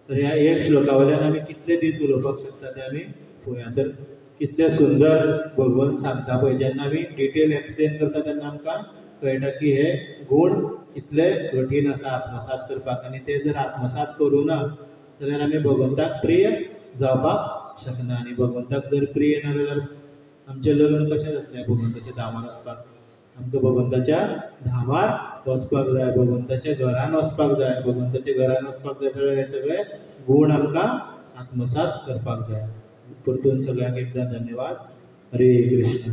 तर ह्या एक श्लोका वयल्यान आमी कितले दीस उलोवपाक शकता ते आमी पळोवया. तर कितले सुंदर भगवंत सांगता पळय. जेन्ना आमी डिटेल एक्सप्लेन करता तेन्ना आमकां कळटा की हे गूण इतले कठीण आसा आत्मसात करपाक, आनी ते जर आत्मसात करूं ना जाल्यार आमी भगवंताक प्रिय जावपाक शकना. आनी भगवंताक जर प्रिय ना जाल्यार आमचें लग्न कशें जातलें भगवंताच्या धामार वचपाक. आमकां भगवंताच्या धामार वचपाक जाय, भगवंताच्या घरान वचपाक जाय. भगवंताच्या घरान वचपाक जाय जाल्यार हे सगळे गूण आमकां आत्मसात करपाक जाय. परतून सगळ्यांक एकदां धन्यवाद. हरे कृष्ण.